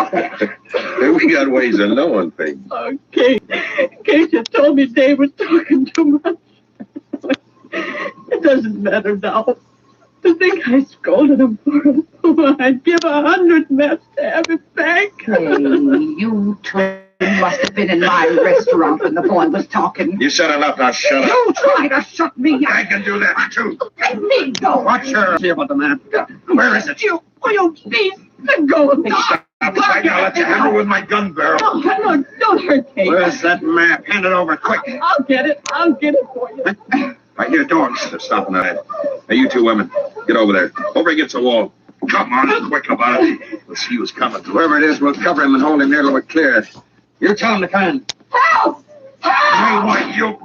about that. We got ways of knowing things. Oh, Kate. Kate just told me Dave was talking too much. It doesn't matter now. To think I scolded him for it. Oh, I'd give 100 mess to have it back. Hey, you two must have been in my restaurant when the boy was talking. You said enough, now shut up. You try to shut me up. I can do that, too. Let me go. What's your... See about the map. Where is it? You please let go of me. Shut up. I gotta let you have it with my gun barrel. Oh, no, don't hurt Kate. Where's that map? Hand it over, quick. I'll get it for you. Right here, dogs. They're stopping at it. Hey, you two women, get over there. Over against the wall. Come on, quick about it. We'll see who's coming. Whoever it is, we'll cover him and hold him near till we clear it. You tell him to come in. Help! Hey, what, you...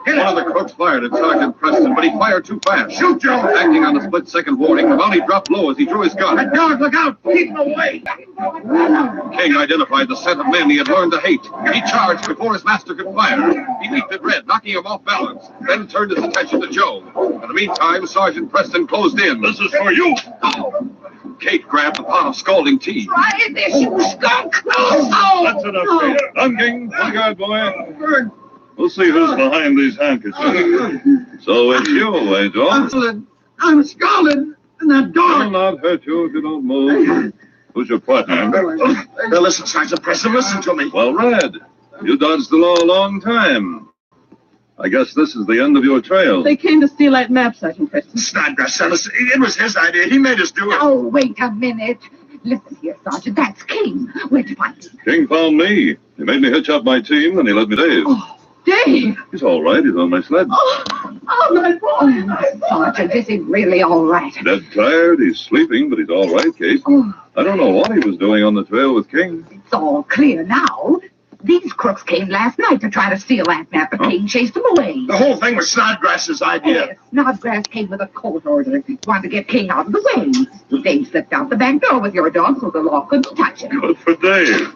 One of the crooks fired at Sergeant Preston, but he fired too fast. Shoot, Joe! Acting on the split-second warning, the bounty dropped low as he drew his gun. That dog, look out! Keep him away! King identified the set of men he had learned to hate. He charged before his master could fire. He leaped at Red, knocking him off balance, then turned his attention to Joe. In the meantime, Sergeant Preston closed in. This is for you! Kate grabbed the pot of scalding tea. Try this, you skunk! Oh! That's enough, Kate. I'm King. One guard, boy. We'll see who's behind these handkerchiefs. So it's you, eh, Joe? I'm scalded, and that I'll not hurt you if you don't move. Who's your partner? Now listen, Sergeant Preston, listen to me. Well, Red, you dodged the law a long time. I guess this is the end of your trail. They came to steal that map, Sergeant Preston. Snodgrass, Ellis, it was his idea. He made us do it. Oh, wait a minute. Listen here, Sergeant. That's King. Where'd you find him? King found me. He made me hitch up my team, and he let me Dave. Oh, Dave! He's all right. He's on my sled. Oh, my boy. Sergeant, is he really all right? Dead tired. He's sleeping, but he's all right, Kate. Oh, I don't know what he was doing on the trail with King. it's all clear now. These crooks came last night to try to steal that map, but King chased them away. The whole thing was Snodgrass's idea. Yes, Snodgrass came with a court order. He wanted to get King out of the way. Dave slipped out the back door with your dog, so the law couldn't touch him. Good for Dave.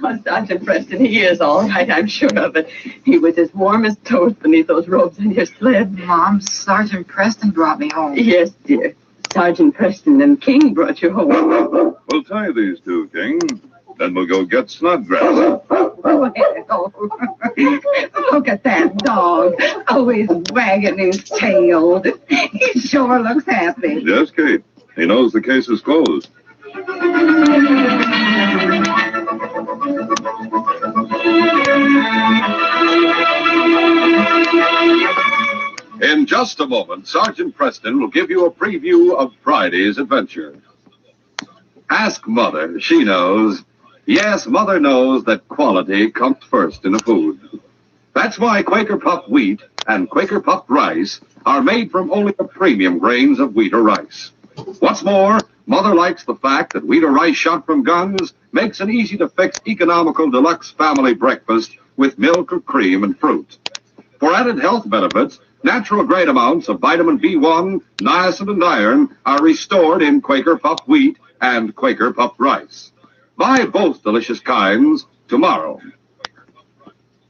Oh, Sergeant Preston, he is all right, I'm sure of it. He was as warm as toast beneath those robes on your sled. Mom, Sergeant Preston brought me home. Yes, dear. Sergeant Preston and King brought you home. We'll tie these two, King. Then we'll go get Snodgrass. Well, look at that dog. Oh, he's wagging his tail. He sure looks happy. Yes, Kate. He knows the case is closed. In just a moment, Sergeant Preston will give you a preview of Friday's adventure. Ask Mother. She knows. Yes, Mother knows that quality comes first in a food. That's why Quaker Puffed wheat and Quaker Puffed rice are made from only the premium grains of wheat or rice. What's more, Mother likes the fact that wheat or rice shot from guns makes an easy-to-fix, economical deluxe family breakfast with milk or cream and fruit. For added health benefits, natural great amounts of vitamin B1, niacin, and iron are restored in Quaker Puffed wheat and Quaker Puffed rice. Buy both delicious kinds tomorrow.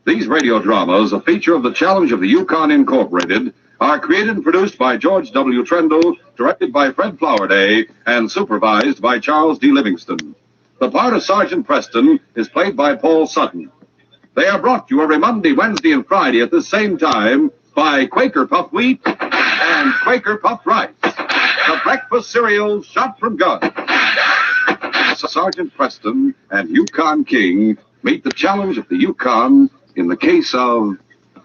These radio dramas, a feature of the Challenge of the Yukon Incorporated, are created and produced by George W. Trendle, directed by Fred Flowerday, and supervised by Charles D. Livingston. The part of Sergeant Preston is played by Paul Sutton. They are brought to you every Monday, Wednesday, and Friday at the same time by Quaker Puffed wheat and Quaker Puffed rice, the breakfast cereal shot from guns. Sergeant Preston and Yukon King meet the challenge of the Yukon in the case of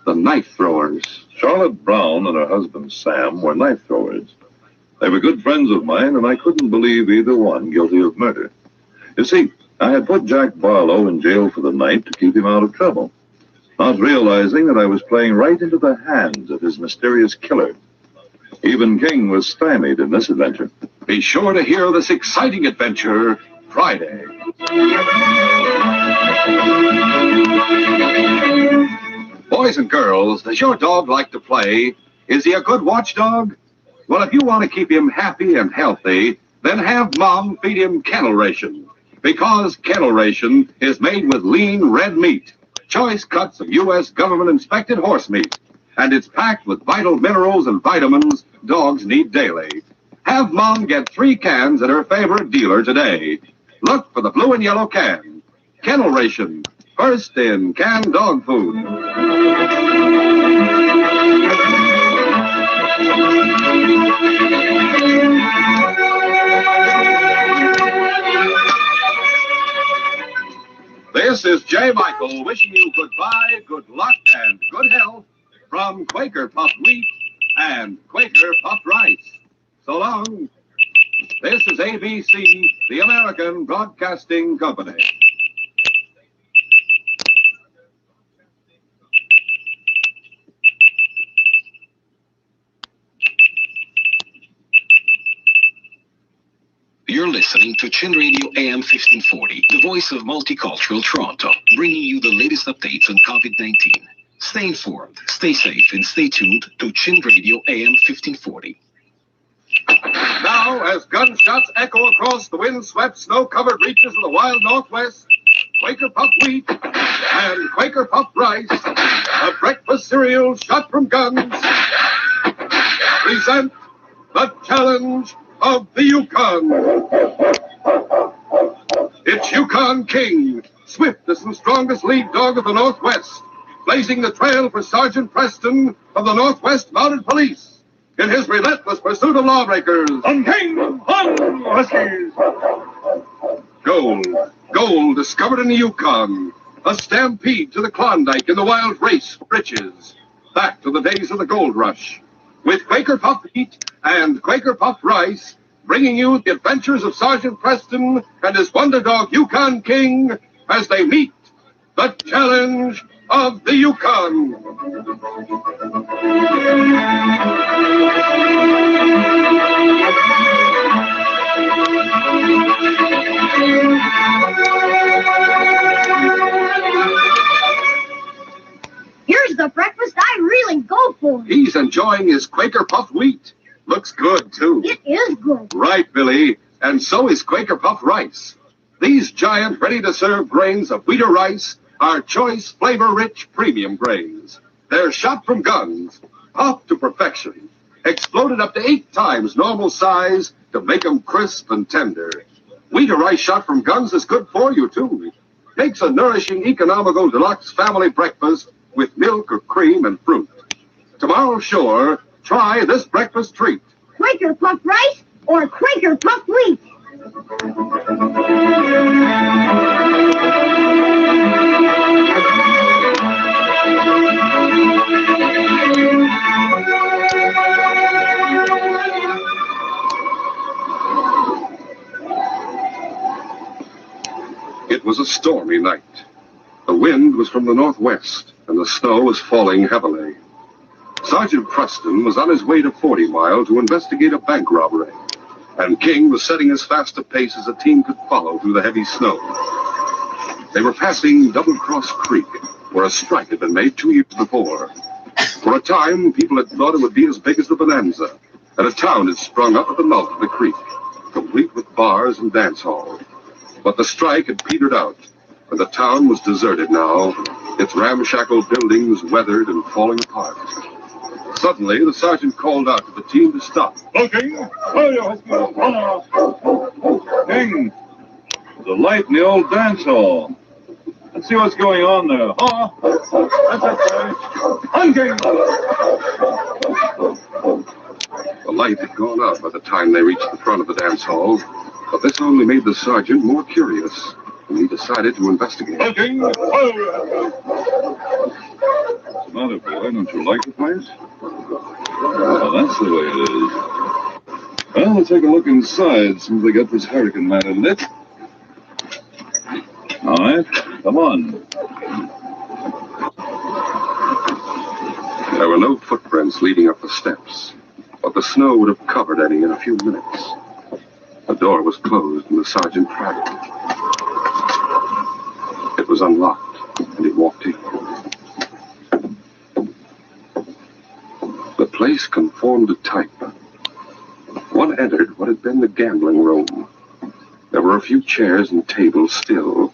the knife throwers. Charlotte Brown and her husband Sam were knife throwers. They were good friends of mine, and I couldn't believe either one guilty of murder. You see, I had put Jack Barlow in jail for the night to keep him out of trouble, not realizing that I was playing right into the hands of his mysterious killer. Even King was stymied in this adventure. Be sure to hear this exciting adventure Friday. Boys and girls, does your dog like to play? Is he a good watchdog? Well, if you want to keep him happy and healthy, then have Mom feed him kennel ration. Because kennel ration is made with lean red meat, choice cuts of U.S. government-inspected horse meat, and it's packed with vital minerals and vitamins dogs need daily. Have Mom get 3 cans at her favorite dealer today. Look for the blue and yellow can. Kennel Ration, first in canned dog food. This is J. Michael wishing you goodbye, good luck, and good health from Quaker Puffed Wheat and Quaker Puffed Rice. So long. This is ABC, the American Broadcasting Company. You're listening to Chin Radio AM 1540, the voice of multicultural Toronto, bringing you the latest updates on COVID-19. Stay informed, stay safe, and stay tuned to Chin Radio AM 1540. Now, as gunshots echo across the wind-swept, snow-covered reaches of the wild Northwest, Quaker Puffed Wheat and Quaker Puffed Rice, a breakfast cereal shot from guns, present the challenge of the Yukon. It's Yukon King, swiftest and strongest lead dog of the Northwest, blazing the trail for Sergeant Preston of the Northwest Mounted Police in his relentless pursuit of lawbreakers. On King, on Huskies! Gold discovered in the Yukon, a stampede to the Klondike in the wild race for riches, back to the days of the gold rush. With Quaker Puffed Wheat and Quaker Puffed Rice, bringing you the adventures of Sergeant Preston and his wonder dog Yukon King as they meet the challenge of the Yukon. Here's the breakfast I really go for. He's enjoying his Quaker Puffed Wheat. Looks good, too. It is good. Right, Billy. And so is Quaker Puffed Rice. These giant, ready-to-serve grains of wheat or rice are choice, flavor-rich premium grains. They're shot from guns, puffed to perfection, exploded up to 8 times normal size to make them crisp and tender. Wheat or rice shot from guns is good for you, too. Makes a nourishing, economical deluxe family breakfast with milk or cream and fruit. Tomorrow, sure, try this breakfast treat. Quaker Puffed Rice or Quaker Puffed Wheat. It was a stormy night. The wind was from the northwest, and the snow was falling heavily. Sergeant Preston was on his way to 40 Mile to investigate a bank robbery, and King was setting as fast a pace as a team could follow through the heavy snow. They were passing Double Cross Creek, where a strike had been made 2 years before. For a time, people had thought it would be as big as the Bonanza, and a town had sprung up at the mouth of the creek, complete with bars and dance halls. But the strike had petered out, and the town was deserted now, its ramshackle buildings weathered and falling apart. Suddenly, the sergeant called out to the team to stop. King, King, there's a light in the old dance hall. Let's see what's going on there. That's it, on King! The light had gone out by the time they reached the front of the dance hall, but this only made the sergeant more curious, and he decided to investigate. King! What's the matter, boy? Don't you like the place? Well, that's the way it is. Well, we'll take a look inside since we got this hurricane matter lit. All right, come on. There were no footprints leading up the steps, but the snow would have covered Eddie in a few minutes. The door was closed and the sergeant tried it. It was unlocked, and he walked in. The place conformed to type. One entered what had been the gambling room. There were a few chairs and tables still,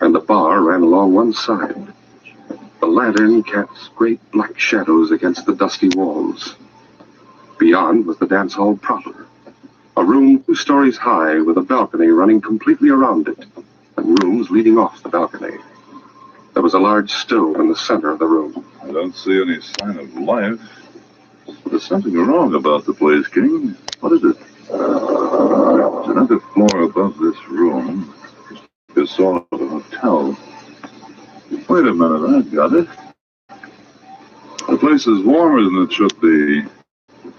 and the bar ran along one side. The lantern cast great black shadows against the dusty walls. Beyond was the dance hall proper, A room 2 stories high with a balcony running completely around it, and rooms leading off the balcony. There was a large stove in the center of the room. I don't see any sign of life. There's something wrong about the place, King. What is it? There's another floor above this room. It's sort of a hotel. Wait a minute, I've got it. The place is warmer than it should be.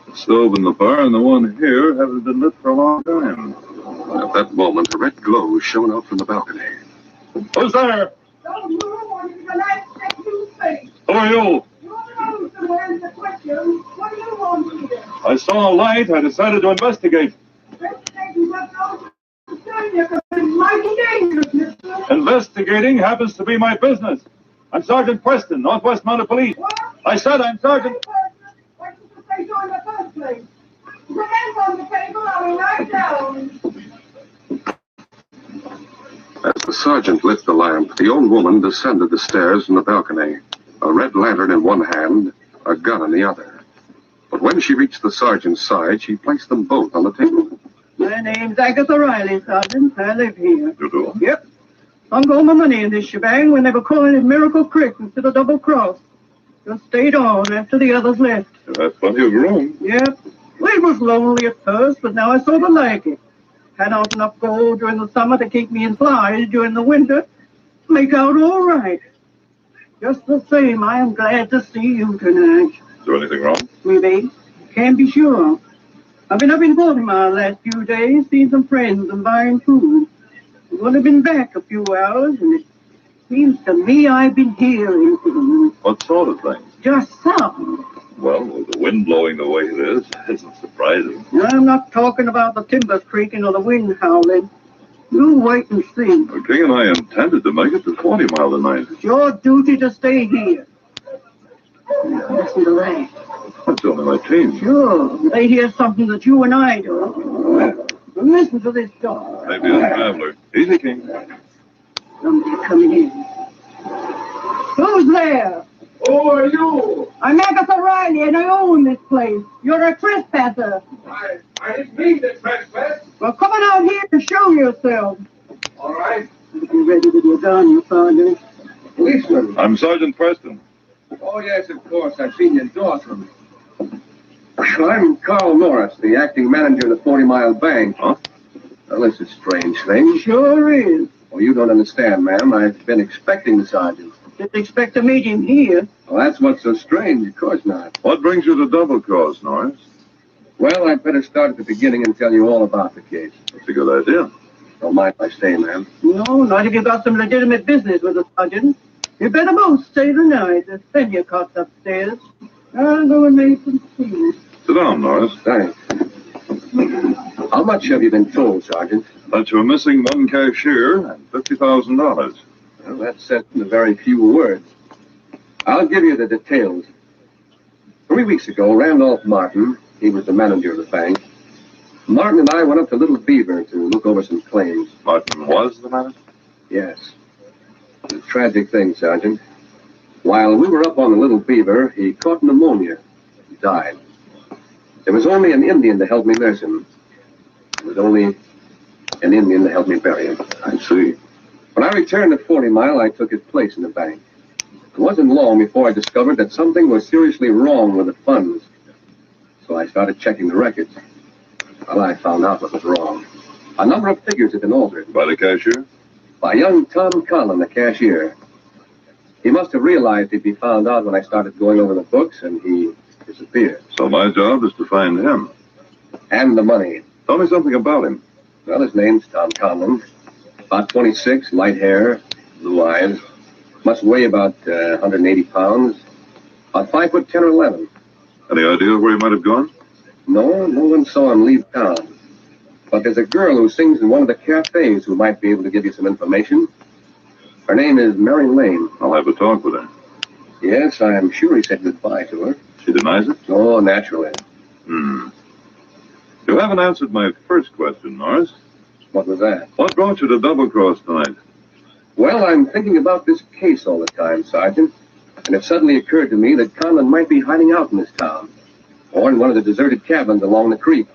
The stove in the bar and the one here haven't been lit for a long time. At that moment, a red glow shone out from the balcony. Who's there? Don't move or you're gonna take you face. Who are you? You're alone somewhere in the question. What do you want here? I saw a light. I decided to investigate. Investigating what those are doing here could be mighty dangerous, mister. Investigating happens to be my business. I'm Sergeant Preston, Northwest Mounted Police. What? I said I'm Sergeant... Why didn't you say so in the first place? Put your hands on the table, I will lie down. As the sergeant lit the lamp, the old woman descended the stairs from the balcony, a red lantern in one hand, a gun in the other. But when she reached the sergeant's side, she placed them both on the table. My name's Agatha Riley, Sergeant. I live here. You do? Yep. Sunk all my money in this shebang when they were calling it Miracle Creek instead of Double Cross. Just stayed on after the others left. You have plenty of room. Yep. Well, it was lonely at first, but now I sort of like it. Had out enough gold during the summer to keep me in flies during the winter. Make out all right. Just the same, I am glad to see you tonight. Is there anything wrong? Maybe. Can't be sure. I've been up in 40 Mile last few days, seeing some friends and buying food. I've only been back a few hours, and it seems to me I've been hearing things. What sort of thing? Just some. Well, with the wind blowing the way it is, isn't surprising. I'm not talking about the timbers creaking or the wind howling. You wait and see. The King and I intended to make it to 40 Mile tonight. It's your duty to stay here. Now, listen to that. That's only my team. Sure, they hear something that you and I do. Listen to this dog. Maybe a traveler. Easy, King. Somebody coming in. Who's there? Who are you? I'm Agatha Riley, and I own this place. You're a trespasser. I didn't mean to trespass. Well, come on out here and show yourself. All right. You ready with your gun, Sergeant? Policeman. I'm Sergeant Preston. Oh, yes, of course. I've seen you endorse him. I'm Carl Norris, the acting manager of the 40 Mile Bank. Huh? Well, this is a strange thing. Sure is. Well, you don't understand, ma'am. I've been expecting the sergeant. Didn't expect to meet him here. Well, that's what's so strange. Of course not. What brings you to Double Cross, Norris? Well, I'd better start at the beginning and tell you all about the case. That's a good idea. Don't mind if I stay, ma'am. No, not if you got some legitimate business with the sergeant. You better both stay the night. There's plenty of cots upstairs. I'll go and make some tea. Sit down, Norris. Thanks. How much have you been told, Sergeant? That you're missing one cashier and $50,000. Well, that's said in a very few words. I'll give you the details. 3 weeks ago, Randolph Martin, he was the manager of the bank, Martin and I went up to Little Beaver to look over some claims. Martin was the manager? Yes. It's a tragic thing, Sergeant. While we were up on the Little Beaver, he caught pneumonia. He died. There was only an Indian to help me nurse him. There was only an Indian to help me bury him. I see. When I returned to 40 Mile, I took his place in the bank. It wasn't long before I discovered that something was seriously wrong with the funds. So I started checking the records. Well, I found out what was wrong. A number of figures had been altered. By the cashier? By young Tom Conlon, the cashier. He must have realized he'd be found out when I started going over the books, and he disappeared. So my job is to find him. And the money. Tell me something about him. Well, his name's Tom Conlon. About 26, light hair, blue eyes. Must weigh about 180 pounds. About 5 foot 10 or 11. Any idea where he might have gone? No one saw him leave town. But there's a girl who sings in one of the cafes who might be able to give you some information. Her name is Mary Lane. I'll have a talk with her. Yes, I'm sure he said goodbye to her. She denies it? Oh, naturally. You haven't answered my first question, Norris. What was that? What brought you to Double Cross tonight? Well, I'm thinking about this case all the time, Sergeant. And it suddenly occurred to me that Conlon might be hiding out in this town. Or in one of the deserted cabins along the creek.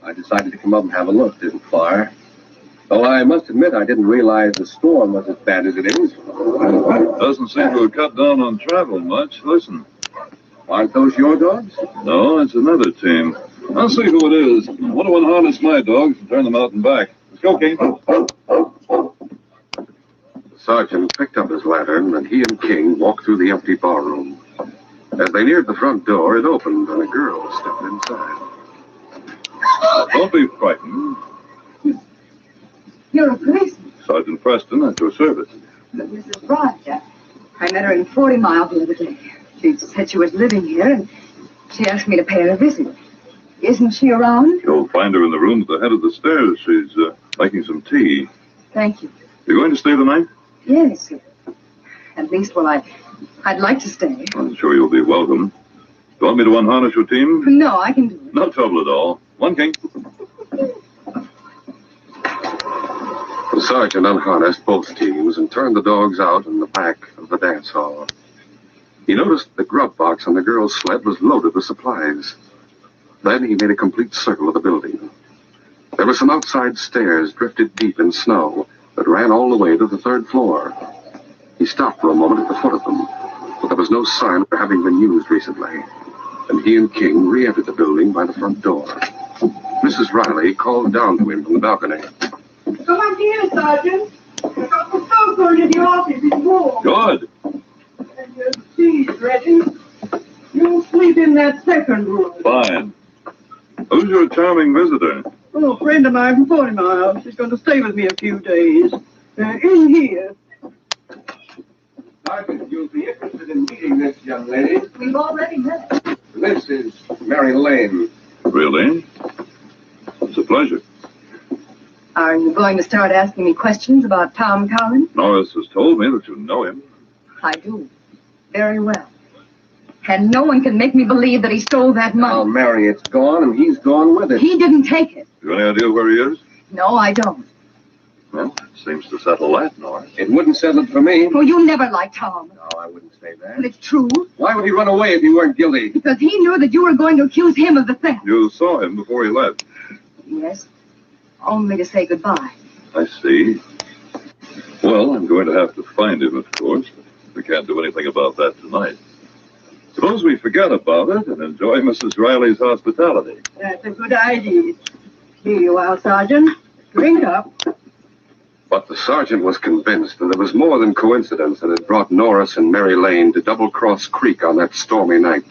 I decided to come up and have a look. Didn't fire. Though I must admit I didn't realize the storm was as bad as it is. Doesn't seem to have cut down on travel much. Listen. Aren't those your dogs? No, it's another team. I'll see who it is. I want to unharness my dogs and turn them out and back. Let's go, King. The sergeant picked up his lantern, and he and King walked through the empty barroom. As they neared the front door, it opened, and a girl stepped inside. Don't be frightened. You're a policeman. Sergeant Preston, at your service. But Mrs. Roger, I met her in 40 Mile the other day. She said she was living here, and she asked me to pay her a visit. Isn't she around? You'll find her in the room at the head of the stairs. She's making some tea. Thank you. You going to stay the night? Yes. At least, well, I'd like to stay. I'm sure you'll be welcome. You want me to unharness your team? No, I can do it. No trouble at all. One, King. The sergeant unharnessed both teams and turned the dogs out in the back of the dance hall. He noticed the grub box on the girl's sled was loaded with supplies. Then he made a complete circle of the building. There were some outside stairs drifted deep in snow that ran all the way to the third floor. He stopped for a moment at the foot of them, but there was no sign of their having been used recently, and he and King re-entered the building by the front door. Mrs. Riley called down to him from the balcony. Come on here, Sergeant. I've got the stove going to the office. It's warm. Good. And your tea's ready. You'll sleep in that second room. Fine. Who's your charming visitor? Oh, a friend of mine from 40 Mile. She's going to stay with me a few days. In here. Sergeant, you'll be interested in meeting this young lady. We've already met her. This is Mary Lane. Really? It's a pleasure. Are you going to start asking me questions about Tom Collins? Norris has told me that you know him. I do. Very well. And no one can make me believe that he stole that Now, money. Mary, it's gone, and he's gone with it. He didn't take it. You any idea where he is? No, I don't. Well, that seems to settle that, Norris. It wouldn't settle it for me. Oh, you never liked Tom. No, I wouldn't say that. And it's true, Why would he run away if he weren't guilty? because he knew that you were going to accuse him of the theft. You saw him before he left. Yes, only to say goodbye. I see. Well, I'm going to have to find him, of course. We can't do anything about that tonight. Suppose we forget about it and enjoy Mrs. Riley's hospitality. That's a good idea. Here you are, Sergeant. Drink up. But the sergeant was convinced that there was more than coincidence that had brought Norris and Mary Lane to Double Cross Creek on that stormy night.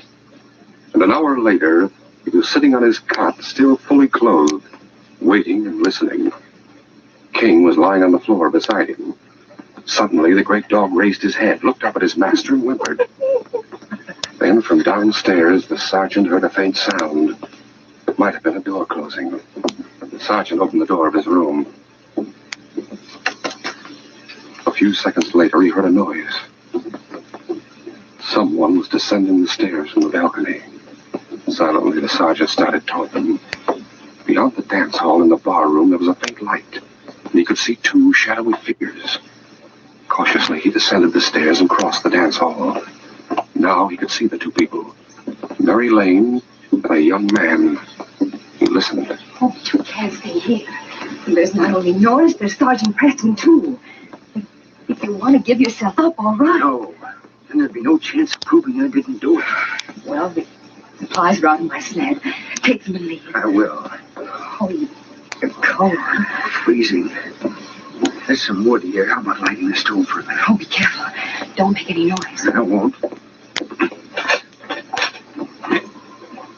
And an hour later, he was sitting on his cot, still fully clothed, waiting and listening. King was lying on the floor beside him. Suddenly, the great dog raised his head, looked up at his master, and whimpered. Then, from downstairs, the sergeant heard a faint sound. It might have been a door closing. The sergeant opened the door of his room. A few seconds later, he heard a noise. Someone was descending the stairs from the balcony. Silently, the sergeant started toward them. Beyond the dance hall in the bar room, there was a faint light, and he could see two shadowy figures. Cautiously, he descended the stairs and crossed the dance hall. Now he could see the two people, Mary Lane and a young man. He listened. Oh, but you can't stay here. There's not only Norris, there's Sergeant Preston, too. If you want to give yourself up, all right. No, then there'd be no chance of proving I didn't do it. Well, the supplies are out in my sled. Take them and leave. I will. Oh, you're cold. Freezing. There's some wood here. How about lighting the stove for a minute? Oh, be careful. Don't make any noise. I won't.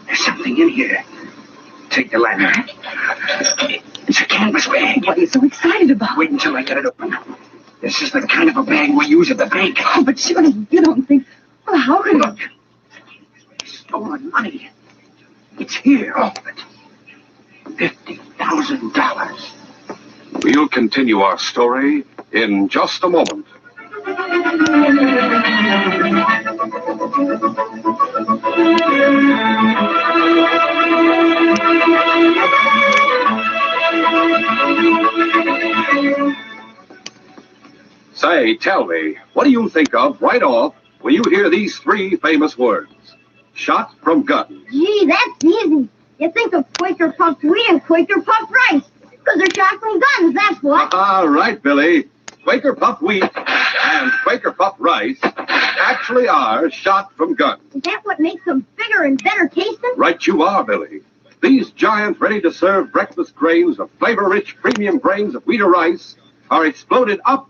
There's something in here. Take the lantern. It's a canvas bag. What are you so excited about? Wait until I get it open. This is the kind of a bag we use at the bank. Oh, but surely you don't think... Well, how could Look. Stolen money. It's here, all of it. $50,000. We'll continue our story in just a moment. Say, tell me, what do you think of right off when you hear these three famous words? Shot from gun. Gee, that's easy. You think of Quaker puffed wheat and Quaker puffed rice. Because they're shot from guns, that's what. Right, Billy. Quaker puffed wheat and Quaker puffed rice actually are shot from guns. Is that what makes them bigger and better tasting? Right you are, Billy. These giant, ready-to-serve breakfast grains of flavor-rich premium grains of wheat or rice are exploded up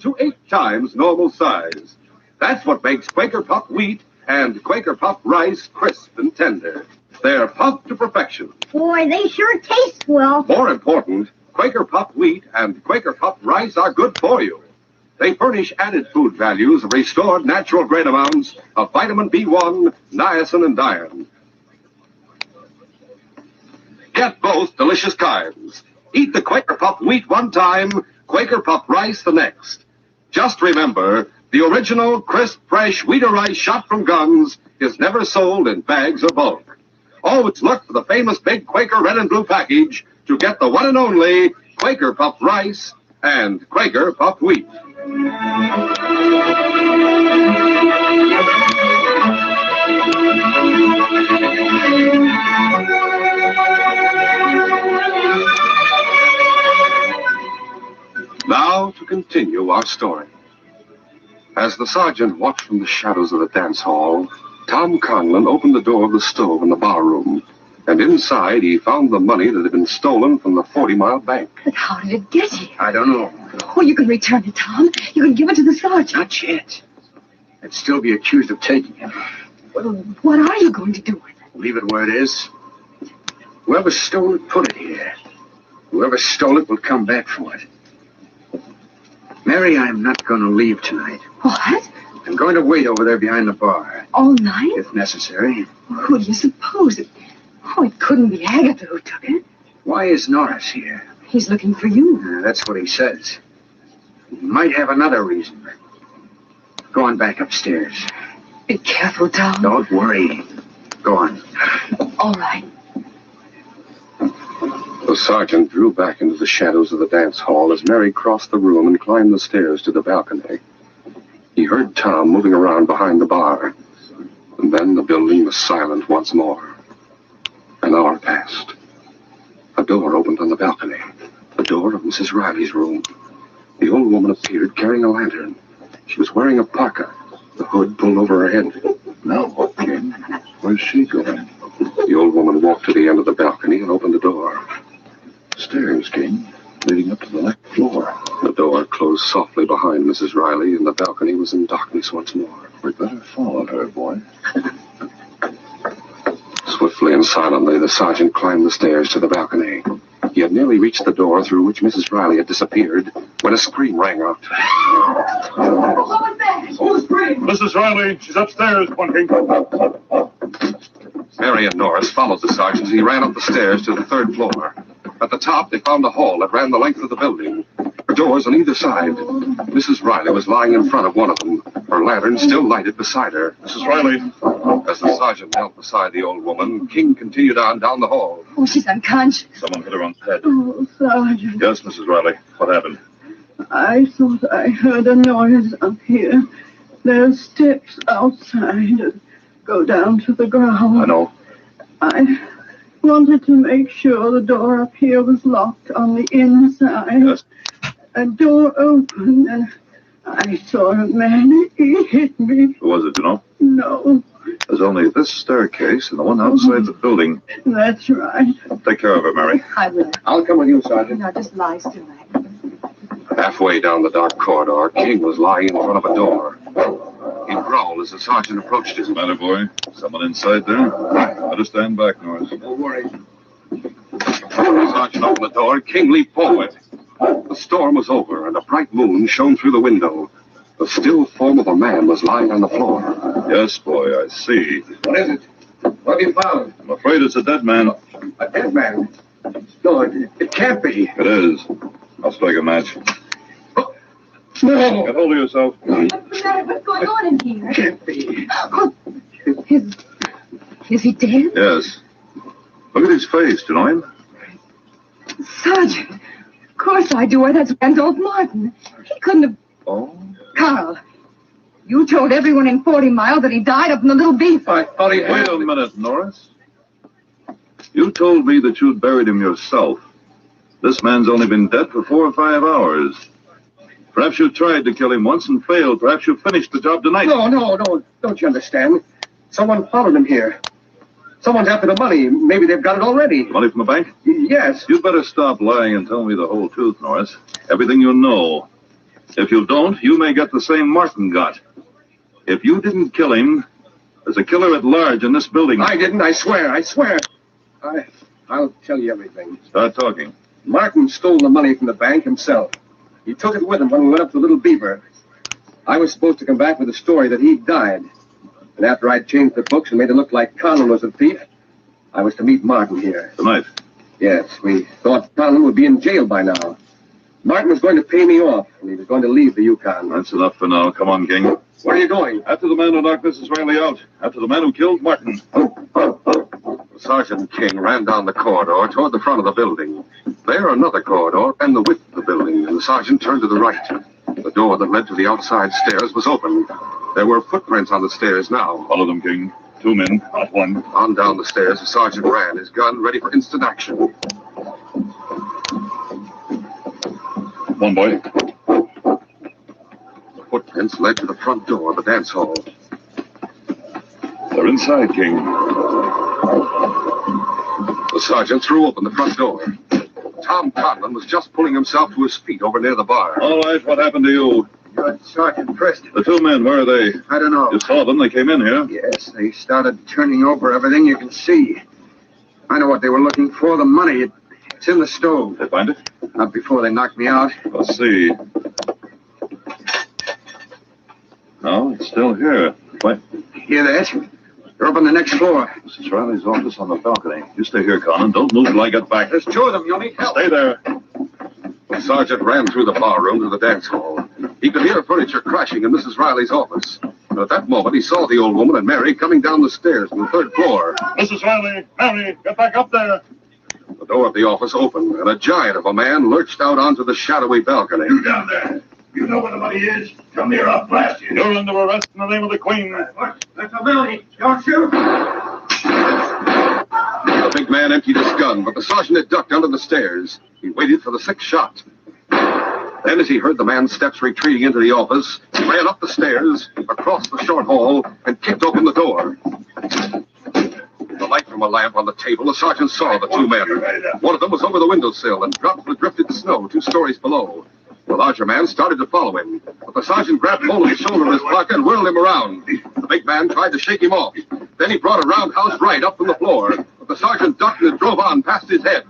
to 8 times normal size. That's what makes Quaker puffed wheat and Quaker puffed rice crisp and tender. They're puffed to perfection. Boy, they sure taste well. More important, Quaker puffed wheat and Quaker puffed rice are good for you. They furnish added food values of restored natural grain amounts of vitamin B1, niacin, and iron. Get both delicious kinds. Eat the Quaker puffed wheat one time, Quaker puffed rice the next. Just remember, the original crisp, fresh wheat or rice shot from guns is never sold in bags or bulk. Always look for the famous big Quaker red and blue package to get the one and only Quaker puffed rice and Quaker puffed wheat. Now to continue our story. As the sergeant watched from the shadows of the dance hall, Tom Conlon opened the door of the stove in the bar room, and inside he found the money that had been stolen from the 40-Mile Bank. But how did it get here? I don't know. Oh, you can return it, Tom. You can give it to the sergeant. Not yet. I'd still be accused of taking it. Well, what are you going to do with it? Leave it where it is. Whoever stole it, put it here. Whoever stole it will come back for it. Mary, I'm not going to leave tonight. What? I'm going to wait over there behind the bar. All night? If necessary. Who do you suppose it? Oh, it couldn't be Agatha who took it. Why is Norris here? He's looking for you. That's what he says. He might have another reason. Go on back upstairs. Be careful, Tom. Don't worry. Go on. All right. The sergeant drew back into the shadows of the dance hall as Mary crossed the room and climbed the stairs to the balcony. He heard Tom moving around behind the bar, and then the building was silent once more. An hour passed. A door opened on the balcony, the door of Mrs. Riley's room. The old woman appeared carrying a lantern. She was wearing a parka, the hood pulled over her head. Now what, King? Where's she going? The old woman walked to the end of the balcony and opened the door. Stairs, King, leading up to the next floor. The door closed softly behind Mrs. Riley, and the balcony was in darkness once more. We'd better follow her, boy. Swiftly and silently, the sergeant climbed the stairs to the balcony. He had nearly reached the door through which Mrs. Riley had disappeared when a scream rang out. What was that? Who screamed? Mrs. Riley, she's upstairs, King. Mary and Norris followed the sergeant as he ran up the stairs to the 3rd floor. At the top, they found a hall that ran the length of the building. Doors on either side. Mrs. Riley was lying in front of one of them, her lantern still lighted beside her. Mrs. Riley. As the sergeant knelt beside the old woman, King continued on down the hall. Oh, she's unconscious. Someone hit her on the head. Oh, Sergeant, Yes, Mrs. Riley. What happened? I thought I heard a noise up here. There's steps outside that go down to the ground. I know. I wanted to make sure the door up here was locked on the inside. Yes. A door opened and I saw a man. He hit me. Who was it, you know? No, There's only this staircase and the one outside the building. that's right. Take care of her, Mary. I will. I'll come with you, Sergeant. Now, just lie still. Halfway down the dark corridor, King was lying in front of a door. He growled as the sergeant approached him. Matter, boy? Someone inside there? Better stand back, Norris. Don't worry. The sergeant opened the door, King leaped forward. The storm was over, and a bright moon shone through the window. The still form of a man was lying on the floor. Yes, boy, I see. What is it? What have you found? I'm afraid it's a dead man. A dead man? No, it can't be. It is. I'll strike a match. No. Get hold of yourself. What's the matter? What's going on in here? Can't be. Is he dead? Yes. Look at his face. Do you know him? Sergeant. Of course I do. Why, that's Randolph Martin. He couldn't have... Oh? Carl, you told everyone in 40 Mile that he died up in the Little Beef. I thought he Wait a minute, Norris. You told me that you'd buried him yourself. This man's only been dead for 4 or 5 hours. Perhaps you tried to kill him once and failed. Perhaps you finished the job tonight. No. Don't you understand? Someone followed him here. Someone's after the money. Maybe they've got it already. Money from the bank? Yes. You'd better stop lying and tell me the whole truth, Norris. Everything you know. If you don't, you may get the same Martin got. If you didn't kill him, there's a killer at large in this building. I didn't, I swear. I'll tell you everything. Start talking. Martin stole the money from the bank himself. He took it with him when we went up to Little Beaver. I was supposed to come back with the story that he died. And after I'd changed the books and made it look like Conlon was the thief, I was to meet Martin here. Tonight? Yes, we thought Conlon would be in jail by now. Martin was going to pay me off, and he was going to leave the Yukon. That's enough for now. Come on, King. Where are you going? After the man who knocked Mrs. Riley out. After the man who killed Martin. Sergeant King ran down the corridor toward the front of the building. There, another corridor and the width of the building, and the sergeant turned to the right. The door that led to the outside stairs was open. There were footprints on the stairs now. Follow them, King. 2 men, not 1. On down the stairs, the sergeant ran, his gun ready for instant action. 1 boy. The footprints led to the front door of the dance hall. They're inside, King. The sergeant threw open the front door. Tom Conlon was just pulling himself to his feet over near the bar. All right, what happened to you? You're Sergeant Preston. The 2 men, where are they? I don't know. You saw them. They came in here. Yes, they started turning over everything you can see. I know what they were looking for. The money. It's in the stove. They find it? Not before they knocked me out. Let's see. No, it's still here. What? Hear that? They're up on the next floor. Mrs. Riley's office on the balcony. You stay here, Conan. Don't move till I get back. There's 2 of them. You'll need help. Stay there. The sergeant ran through the barroom to the dance hall. He could hear furniture crashing in Mrs. Riley's office. But at that moment, he saw the old woman and Mary coming down the stairs from the 3rd floor. Mrs. Riley, Mary, get back up there. The door of the office opened, and a giant of a man lurched out onto the shadowy balcony. You down there. You know where the money is. Come here, I'll blast you. You're under arrest in the name of the Queen. That's a money. Don't shoot. The big man emptied his gun, but the sergeant had ducked under the stairs. He waited for the 6th shot. Then, as he heard the man's steps retreating into the office, he ran up the stairs, across the short hall, and kicked open the door. The light from a lamp on the table, the sergeant saw the 2 men. One of them was over the windowsill and dropped the drifted snow 2 stories below. The larger man started to follow him, but the sergeant grabbed hold of his shoulder of his pocket and whirled him around. The big man tried to shake him off. Then he brought a roundhouse right up from the floor, but the sergeant ducked and drove on past his head.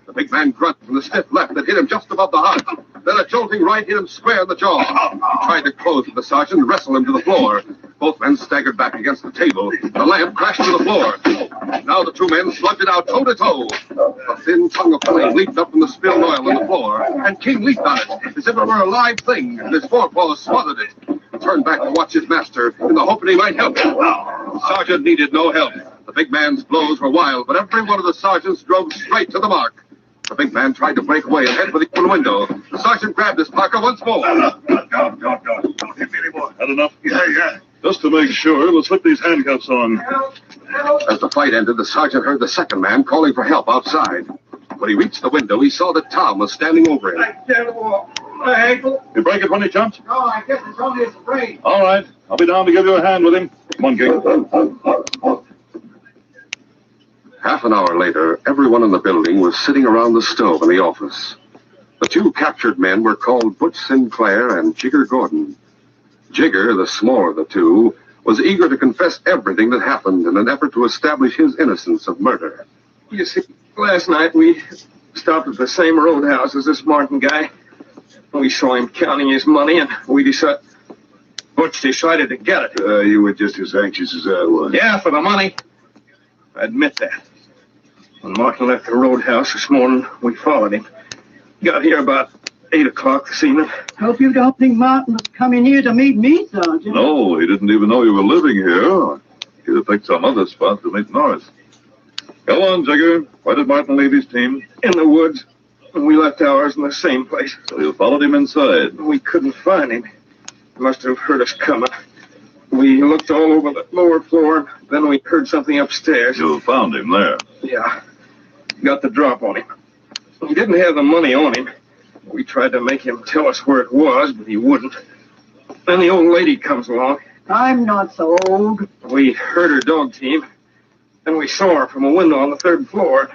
The big man grunted from the stiff left that hit him just above the heart. Then a jolting right hit him square in the jaw. He tried to close with the sergeant and wrestle him to the floor. Both men staggered back against the table. The lamp crashed to the floor. Now the 2 men slugged it out toe-to-toe. A thin tongue of flame leaped up from the spilled oil on the floor, and King leaped on it as if it were a live thing, and his forepaws smothered it. He turned back to watch his master in the hope that he might help him. The sergeant needed no help. The big man's blows were wild, but every one of the sergeants drove straight to the mark. The big man tried to break away and head for the open window. The sergeant grabbed his pocket once more. Don't hit me anymore. Had enough? Yeah. Just to make sure, we'll slip these handcuffs on. As the fight ended, the sergeant heard the 2nd man calling for help outside. When he reached the window, he saw that Tom was standing over him. I can't walk. My ankle. You break it when he jumped? No, I guess it's only a sprain. All right. I'll be down to give you a hand with him. Come on, King. Half an hour later, everyone in the building was sitting around the stove in the office. The 2 captured men were called Butch Sinclair and Jigger Gordon. Jigger, the smaller of the 2, was eager to confess everything that happened in an effort to establish his innocence of murder. You see, last night we stopped at the same roadhouse as this Martin guy. We saw him counting his money, and Butch decided to get it. You were just as anxious as I was. Yeah, for the money. I admit that. When Martin left the roadhouse this morning, we followed him. Got here about 8 o'clock this evening. Hope you don't think Martin was coming here to meet me, Sergeant. No, he didn't even know you were living here. He'd have picked some other spot to meet Norris. Go on, Jigger. Why did Martin leave his team? In the woods. And we left ours in the same place. So you followed him inside. We couldn't find him. He must have heard us coming. We looked all over the lower floor, then we heard something upstairs. You found him there. Yeah. got the drop on him. He didn't have the money on him. We tried to make him tell us where it was, but he wouldn't. Then the old lady comes along. I'm not so old. We heard her dog team. Then we saw her from a window on the 3rd floor.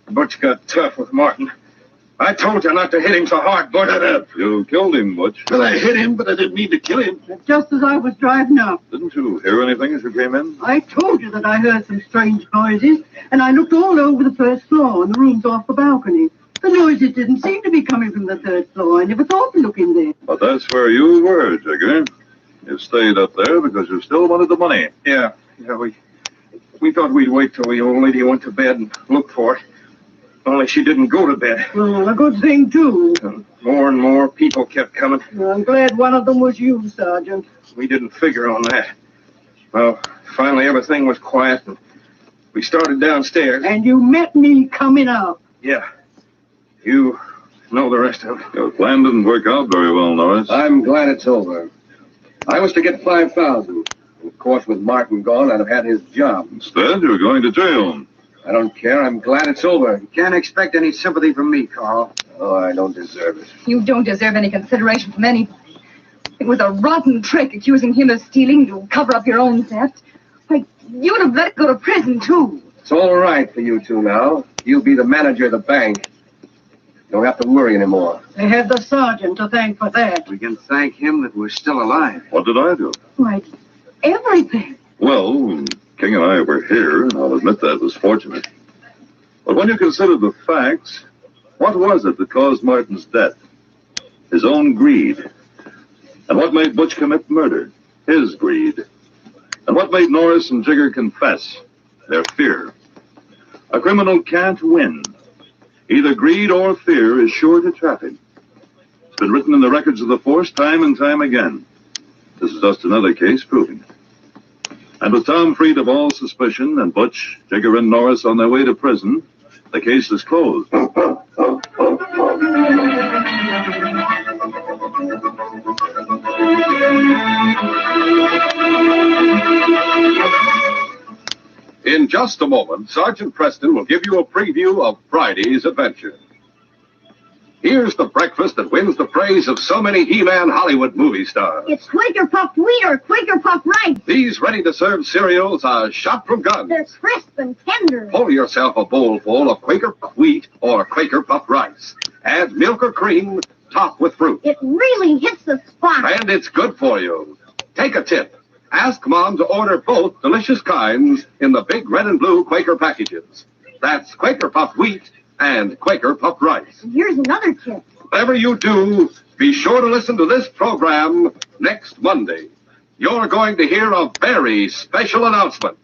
Butch got tough with Martin. I told you not to hit him so hard, Butch. You killed him, Butch. Well, I hit him, but I didn't mean to kill him. Just as I was driving up, Didn't you hear anything as you came in? I told you that I heard some strange noises, and I looked all over the 1st floor and the rooms off the balcony. The noises didn't seem to be coming from the 3rd floor. I never thought to look in there. But that's where you were, Jigger. You stayed up there because you still wanted the money. Yeah, we thought we'd wait till the old lady went to bed and look for it. Only she didn't go to bed. Well, a good thing, too. And more people kept coming. Well, I'm glad one of them was you, Sergeant. We didn't figure on that. Well, finally everything was quiet, and we started downstairs. And you met me coming up. Yeah. You know the rest of it. Your plan didn't work out very well, Norris. I'm glad it's over. I was to get 5,000. Of course, with Martin gone, I'd have had his job. Instead, you're going to jail. I don't care. I'm glad it's over. You can't expect any sympathy from me, Carl. Oh, I don't deserve it. You don't deserve any consideration from anybody. It was a rotten trick accusing him of stealing to cover up your own theft. Why, you'd have let it go to prison, too. It's all right for you two now. You'll be the manager of the bank. You don't have to worry anymore. They have the sergeant to thank for that. We can thank him that we're still alive. What did I do? Why, everything. Well, King and I were here, and I'll admit that was fortunate. But when you consider the facts, what was it that caused Martin's death? His own greed. And what made Butch commit murder? His greed. And what made Norris and Jigger confess? Their fear. A criminal can't win. Either greed or fear is sure to trap him. It's been written in the records of the force time and time again. This is just another case proving it. And with Tom freed of all suspicion and Butch, Jigger, and Norris on their way to prison, the case is closed. In just a moment, Sergeant Preston will give you a preview of Friday's adventure. Here's the breakfast that wins the praise of so many He-Man Hollywood movie stars. It's Quaker Puffed Wheat or Quaker Puffed Rice. These ready-to-serve cereals are shot from guns. They're crisp and tender. Pour yourself a bowl full of Quaker wheat or Quaker puffed rice. Add milk or cream, top with fruit. It really hits the spot. And it's good for you. Take a tip. Ask Mom to order both delicious kinds in the big red and blue Quaker packages. That's Quaker puffed wheat and Quaker puffed rice. And here's another tip. Whatever you do, be sure to listen to this program next Monday. You're going to hear a very special announcement.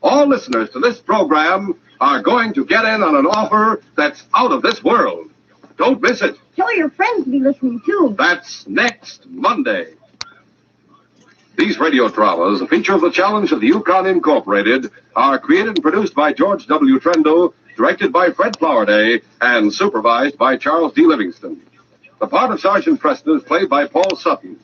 All listeners to this program are going to get in on an offer that's out of this world. Don't miss it. Tell your friends to be listening, too. That's next Monday. These radio dramas, a feature of the Challenge of the Yukon Incorporated, are created and produced by George W. Trendo, directed by Fred Flowerday, and supervised by Charles D. Livingston. The part of Sergeant Preston is played by Paul Sutton.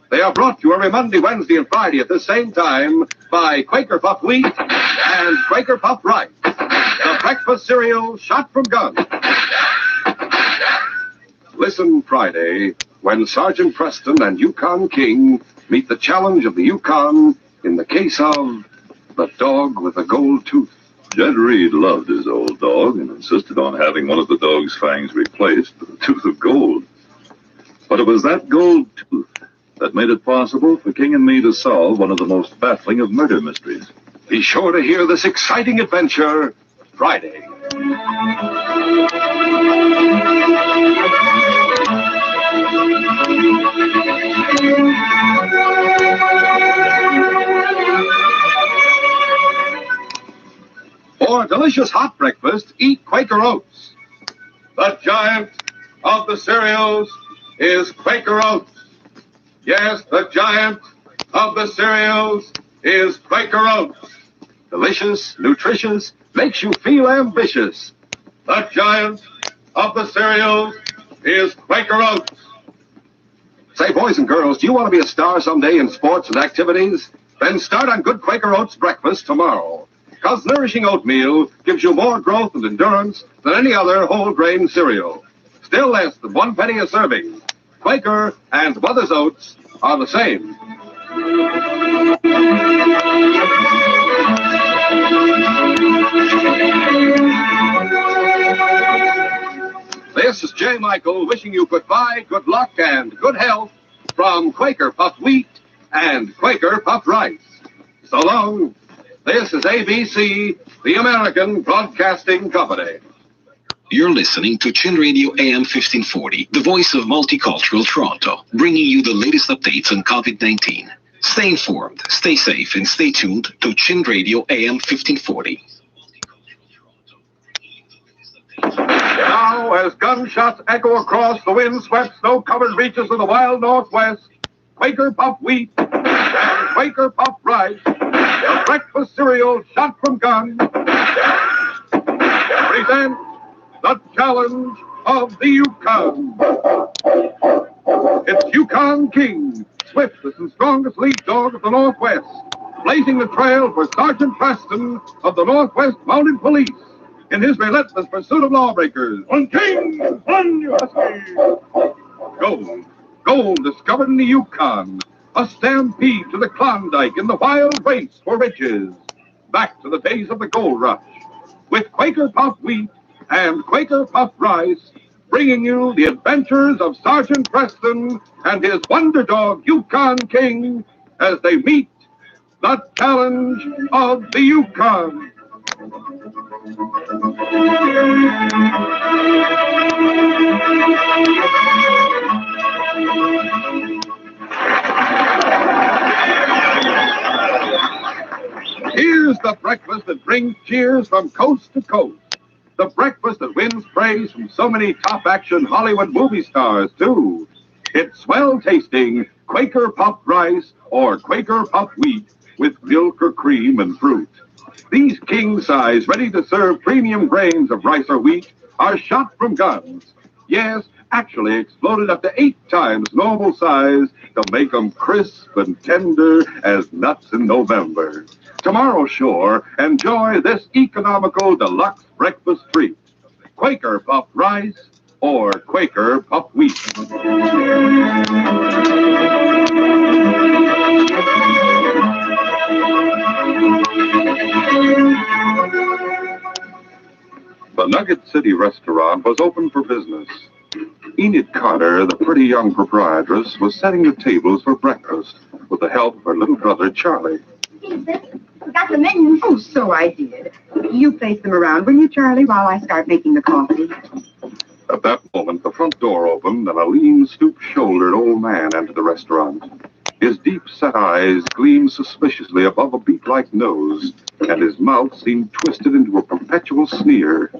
They are brought to you every Monday, Wednesday, and Friday at the same time by Quaker Puffed Wheat and Quaker Puffed Rice, the breakfast cereal shot from guns. Listen Friday when Sergeant Preston and Yukon King meet the challenge of the Yukon in the case of the dog with the gold tooth. Jed Reed loved his old dog and insisted on having one of the dog's fangs replaced with a tooth of gold. But it was that gold tooth that made it possible for King and me to solve one of the most baffling of murder mysteries. Be sure to hear this exciting adventure Friday. For a delicious hot breakfast, eat Quaker Oats. The giant of the cereals is Quaker Oats. Yes, the giant of the cereals is Quaker Oats. Delicious, nutritious, makes you feel ambitious. The giant of the cereals is Quaker Oats. Say, boys and girls, do you want to be a star someday in sports and activities? Then start on good Quaker Oats breakfast tomorrow. because nourishing oatmeal gives you more growth and endurance than any other whole grain cereal. Still less than 1 penny a serving. Quaker and Mother's Oats are the same. This is J. Michael wishing you goodbye, good luck, and good health from Quaker Puffed Wheat and Quaker Puffed Rice. So long. This is ABC, the American Broadcasting Company. You're listening to Chin Radio AM 1540, the voice of multicultural Toronto, bringing you the latest updates on COVID-19. Stay informed, stay safe, and stay tuned to Chin Radio AM 1540. Now, as gunshots echo across the wind-swept, snow-covered reaches of the wild Northwest, Quaker Puffed Wheat and Quaker Puffed Rice, the breakfast cereal shot from guns, present the challenge of the Yukon. It's Yukon King, swiftest and strongest lead dog of the Northwest, blazing the trail for Sergeant Preston of the Northwest Mounted Police in his relentless pursuit of lawbreakers. One king, one USA. Gold discovered in the Yukon, a stampede to the Klondike in the wild race for riches. Back to the days of the gold rush, with Quaker Puffed Wheat and Quaker Puffed Rice, bringing you the adventures of Sergeant Preston and his wonder dog Yukon King as they meet the challenge of the Yukon. Here's the breakfast that brings cheers from coast to coast. The breakfast that wins praise from so many top-action Hollywood movie stars, too. It's swell-tasting Quaker Puffed Rice or Quaker Puffed Wheat with milk or cream and fruit. These king-size, ready-to-serve premium grains of rice or wheat are shot from guns. Yes, actually exploded up to 8 times normal size to make them crisp and tender as nuts in November. Tomorrow, sure, enjoy this economical deluxe breakfast treat. Quaker Puffed Rice or Quaker Puffed Wheat. The Nugget City restaurant was open for business. Enid Carter, the pretty young proprietress, was setting the tables for breakfast with the help of her little brother, Charlie. Forgot the menu. Oh, so I did. You place them around, will you, Charlie, while I start making the coffee? At that moment, the front door opened and a lean, stoop-shouldered old man entered the restaurant. His deep-set eyes gleamed suspiciously above a beak-like nose, and his mouth seemed twisted into a perpetual sneer.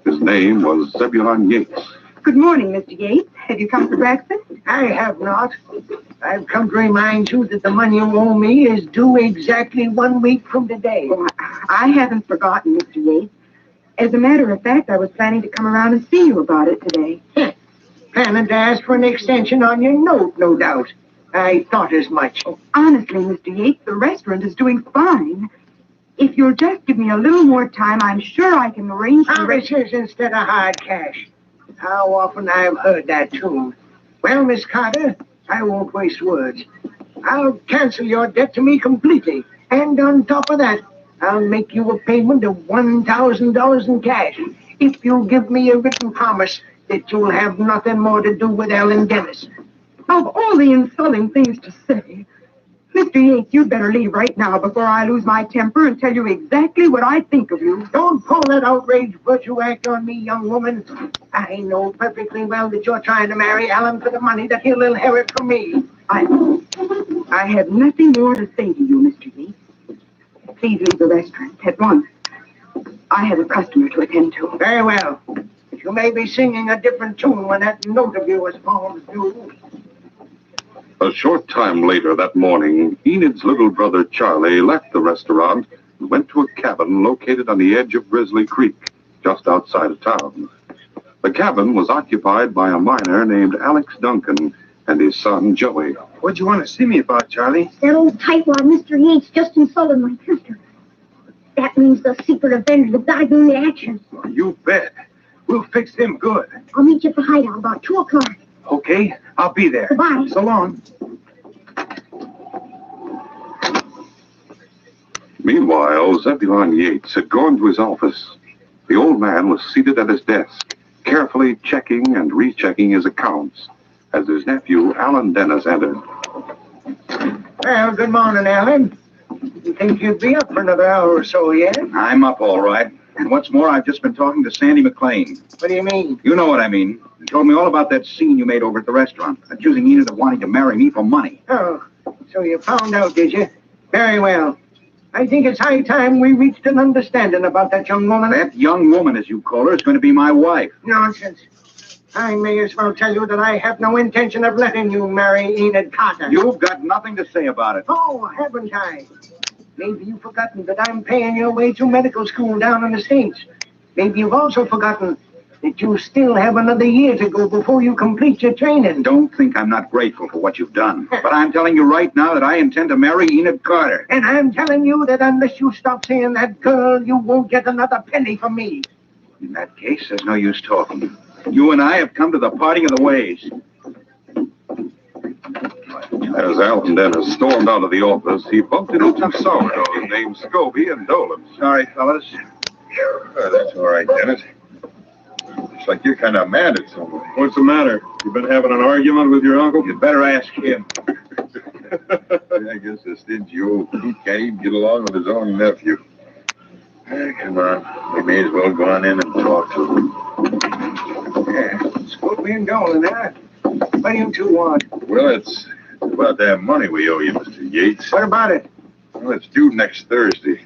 His name was Zebulon Yates. Good morning, Mr. Yates. Have you come for breakfast? I have not. I've come to remind you that the money you owe me is due exactly 1 week from today. Oh, I haven't forgotten, Mr. Yates. As a matter of fact, I was planning to come around and see you about it today. Planning to ask for an extension on your note, no doubt. I thought as much. Oh, honestly, Mr. Yates, the restaurant is doing fine. If you'll just give me a little more time, I'm sure I can arrange for... Promises instead of hard cash. How often I've heard that tune. Well, Miss Carter, I won't waste words. I'll cancel your debt to me completely. And on top of that, I'll make you a payment of $1,000 in cash if you'll give me a written promise that you'll have nothing more to do with Ellen Dennis. Of all the insulting things to say, Mr. Yates, you'd better leave right now before I lose my temper and tell you exactly what I think of you. Don't pull that outraged virtue act on me, young woman. I know perfectly well that you're trying to marry Alan for the money that he'll inherit from me. I have nothing more to say to you, Mr. Yates. Please leave the restaurant at once. I have a customer to attend to. Very well. You may be singing a different tune when that note of yours falls due. A short time later that morning, Enid's little brother Charlie left the restaurant and went to a cabin located on the edge of Grizzly Creek, just outside of town. The cabin was occupied by a miner named Alex Duncan and his son Joey. What'd you want to see me about, Charlie? That old tightwad Mr. Yates just insulted my sister. That means the secret avenger of God in action. You bet. We'll fix him good. I'll meet you at the hideout about 2 o'clock. Okay, I'll be there. Goodbye. So long. Meanwhile, Zebulon Yates had gone to his office. The old man was seated at his desk, carefully checking and rechecking his accounts as his nephew, Alan Dennis, entered. Well, good morning, Alan. You think you'd be up for another hour or so yet? I'm up all right. And what's more, I've just been talking to Sandy McLean. What do you mean? You know what I mean. He told me all about that scene you made over at the restaurant, accusing Enid of wanting to marry me for money. Oh, so you found out, did you? Very well. I think it's high time we reached an understanding about that young woman. That young woman, as you call her, is going to be my wife. Nonsense. I may as well tell you that I have no intention of letting you marry Enid Carter. You've got nothing to say about it. Oh, haven't I? Maybe you've forgotten that I'm paying your way to medical school down in the States. Maybe you've also forgotten that you still have another year to go before you complete your training. Don't think I'm not grateful for what you've done. But I'm telling you right now that I intend to marry Enid Carter. And I'm telling you that unless you stop seeing that girl, you won't get another penny from me. In that case, there's no use talking. You and I have come to the parting of the ways. As Alan Dennis stormed out of the office, he bumped into two sourdoughs named Scobie and Dolan. Sorry, fellas. That's all right, Dennis. Looks like you're kind of mad at someone. What's the matter? You been having an argument with your uncle? You'd better ask him. I guess the stingy old Pete can't even get along with his own nephew. Come on. We may as well go on in and talk to him. Yeah, Scobie and Dolan, huh? What do you two want? Well, it's about that money we owe you, Mr. Yates. What about it? Well, it's due next Thursday.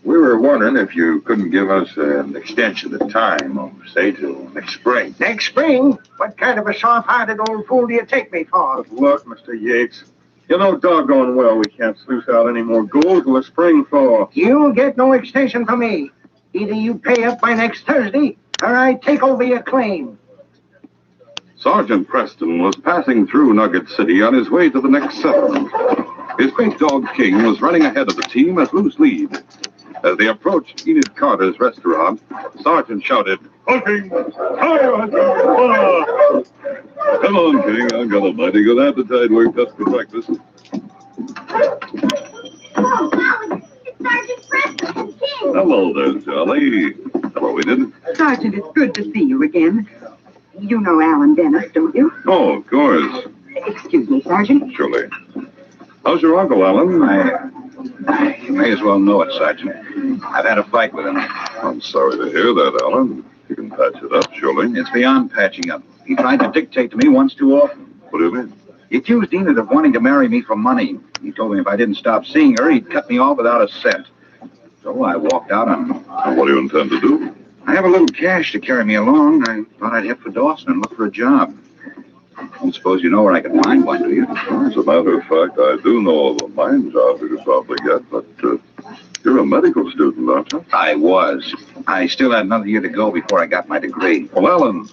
We were wondering if you couldn't give us an extension of time, say, till next spring. Next spring? What kind of a soft-hearted old fool do you take me for? But look, Mr. Yates, you know doggone well we can't sluice out any more gold till the spring thaw. You'll get no extension from me. Either you pay up by next Thursday, or I take over your claim. Sergeant Preston was passing through Nugget City on his way to the next settlement. His great dog King was running ahead of the team as loose lead. As they approached Enid Carter's restaurant, Sergeant shouted, "King! Hi, Come on, King. I've got a mighty good appetite. We're just for breakfast." Oh, Alan, it's Sergeant Preston King. Hello there, Jolly. Hello, Enid. Sergeant, it's good to see you again. You know Alan Dennis, don't you? Oh, of course. Excuse me, Sergeant. Surely. How's your uncle, Alan? You may as well know it, Sergeant. I've had a fight with him. I'm sorry to hear that, Alan. You can patch it up, surely. It's beyond patching up. He tried to dictate to me once too often. What do you mean? He accused Enid of wanting to marry me for money. He told me if I didn't stop seeing her, he'd cut me off without a cent. So I walked out on him. And what do you intend to do? I have a little cash to carry me along. I thought I'd head for Dawson and look for a job. I don't suppose you know where I can find one, do you? As a matter of fact, I do know of a mine job you could probably get, but you're a medical student, aren't you? I was. I still had another year to go before I got my degree. Well, Alan,